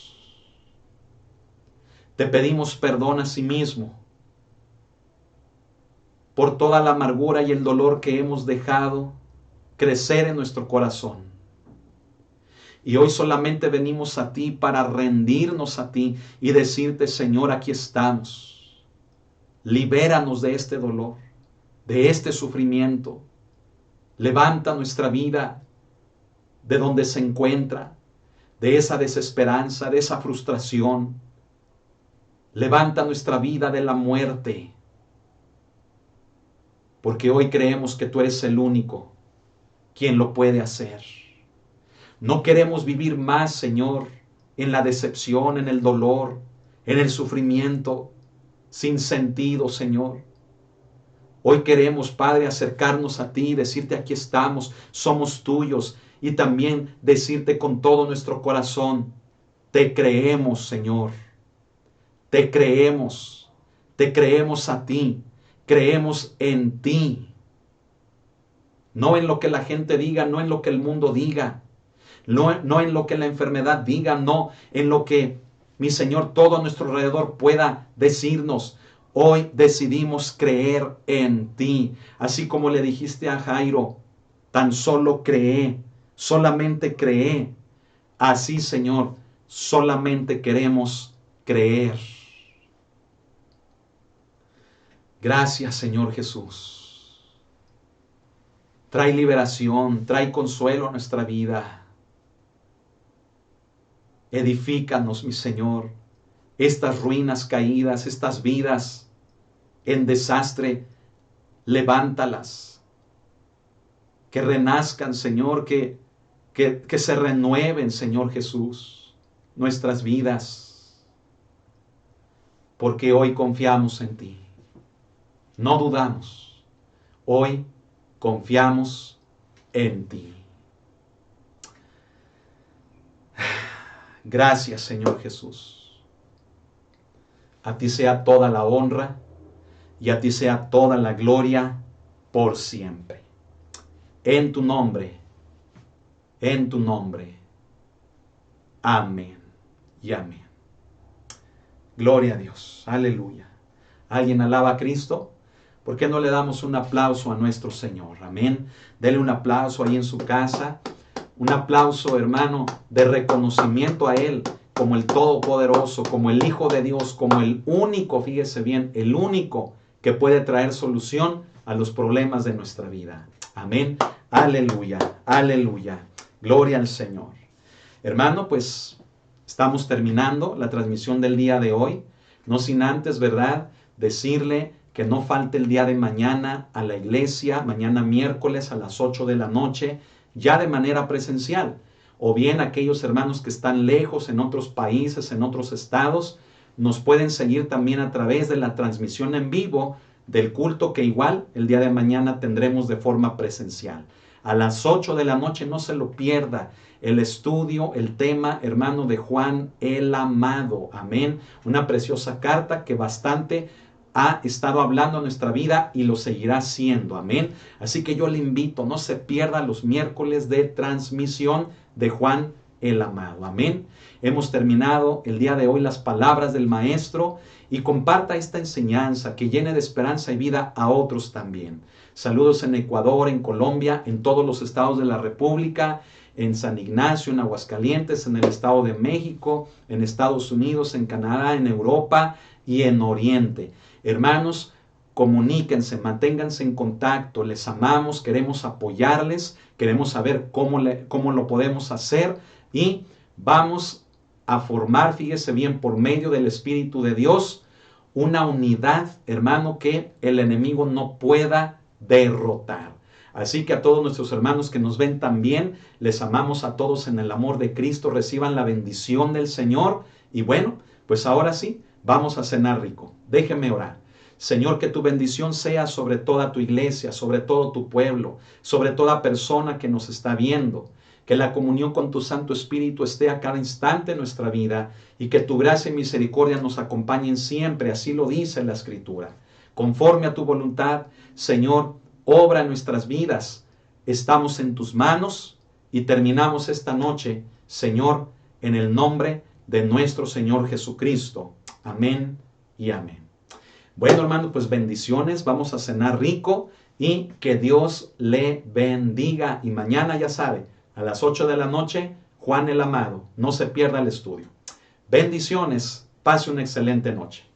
Te pedimos perdón a sí mismo por toda la amargura y el dolor que hemos dejado crecer en nuestro corazón. Y hoy solamente venimos a ti para rendirnos a ti y decirte, Señor, aquí estamos. Libéranos de este dolor, de este sufrimiento. Levanta nuestra vida de donde se encuentra, de esa desesperanza, de esa frustración. Levanta nuestra vida de la muerte, porque hoy creemos que tú eres el único quien lo puede hacer. No queremos vivir más, Señor, en la decepción, en el dolor, en el sufrimiento, sin sentido, Señor. Hoy queremos, Padre, acercarnos a ti y decirte, aquí estamos, somos tuyos, y también decirte con todo nuestro corazón, te creemos, Señor. Te creemos a ti, creemos en ti. No en lo que la gente diga, no en lo que el mundo diga, no en lo que la enfermedad diga, no en lo que, mi Señor, todo a nuestro alrededor pueda decirnos. Hoy decidimos creer en ti, así como le dijiste a Jairo, tan solo cree, solamente cree. Así, Señor, solamente queremos creer. Gracias, Señor Jesús. Trae liberación, trae consuelo a nuestra vida. Edifícanos, mi Señor, estas ruinas caídas, estas vidas en desastre, levántalas. Que renazcan, Señor, que se renueven, Señor Jesús, nuestras vidas. Porque hoy confiamos en ti. No dudamos. Hoy confiamos en ti. Gracias, Señor Jesús. A ti sea toda la honra y a ti sea toda la gloria por siempre. En tu nombre. En tu nombre. Amén y amén. Gloria a Dios. Aleluya. ¿Alguien alaba a Cristo? ¿Por qué no le damos un aplauso a nuestro Señor? Amén. Dele un aplauso ahí en su casa. Un aplauso, hermano, de reconocimiento a Él como el Todopoderoso, como el Hijo de Dios, como el único, fíjese bien, el único que puede traer solución a los problemas de nuestra vida. Amén. Aleluya. Aleluya. Gloria al Señor. Hermano, pues estamos terminando la transmisión del día de hoy. No sin antes, ¿verdad?, decirle que no falte el día de mañana a la iglesia, mañana miércoles a las 8 de la noche, ya de manera presencial. O bien aquellos hermanos que están lejos en otros países, en otros estados, nos pueden seguir también a través de la transmisión en vivo del culto que igual el día de mañana tendremos de forma presencial. A las 8 de la noche no se lo pierda. El estudio, el tema, hermano, de Juan el Amado. Amén. Una preciosa carta que bastante ha estado hablando a nuestra vida y lo seguirá haciendo. Amén. Así que yo le invito, no se pierda los miércoles de transmisión de Juan el Amado. Amén. Hemos terminado el día de hoy las palabras del Maestro y comparta esta enseñanza que llene de esperanza y vida a otros también. Saludos en Ecuador, en Colombia, en todos los estados de la República, en San Ignacio, en Aguascalientes, en el Estado de México, en Estados Unidos, en Canadá, en Europa y en Oriente. Hermanos, comuníquense, manténganse en contacto, les amamos, queremos apoyarles, queremos saber cómo lo podemos hacer y vamos a formar, fíjese bien, por medio del Espíritu de Dios, una unidad, hermano, que el enemigo no pueda derrotar. Así que a todos nuestros hermanos que nos ven también, les amamos a todos en el amor de Cristo, reciban la bendición del Señor. Y bueno, pues ahora sí, vamos a cenar rico. Déjenme orar. Señor, que tu bendición sea sobre toda tu iglesia, sobre todo tu pueblo, sobre toda persona que nos está viendo. Que la comunión con tu Santo Espíritu esté a cada instante en nuestra vida y que tu gracia y misericordia nos acompañen siempre, así lo dice la Escritura. Conforme a tu voluntad, Señor, obra en nuestras vidas. Estamos en tus manos y terminamos esta noche, Señor, en el nombre de nuestro Señor Jesucristo. Amén y amén. Bueno, hermano, pues bendiciones. Vamos a cenar rico y que Dios le bendiga. Y mañana, ya sabe, a las 8 de la noche, Juan el Amado. No se pierda el estudio. Bendiciones. Pase una excelente noche.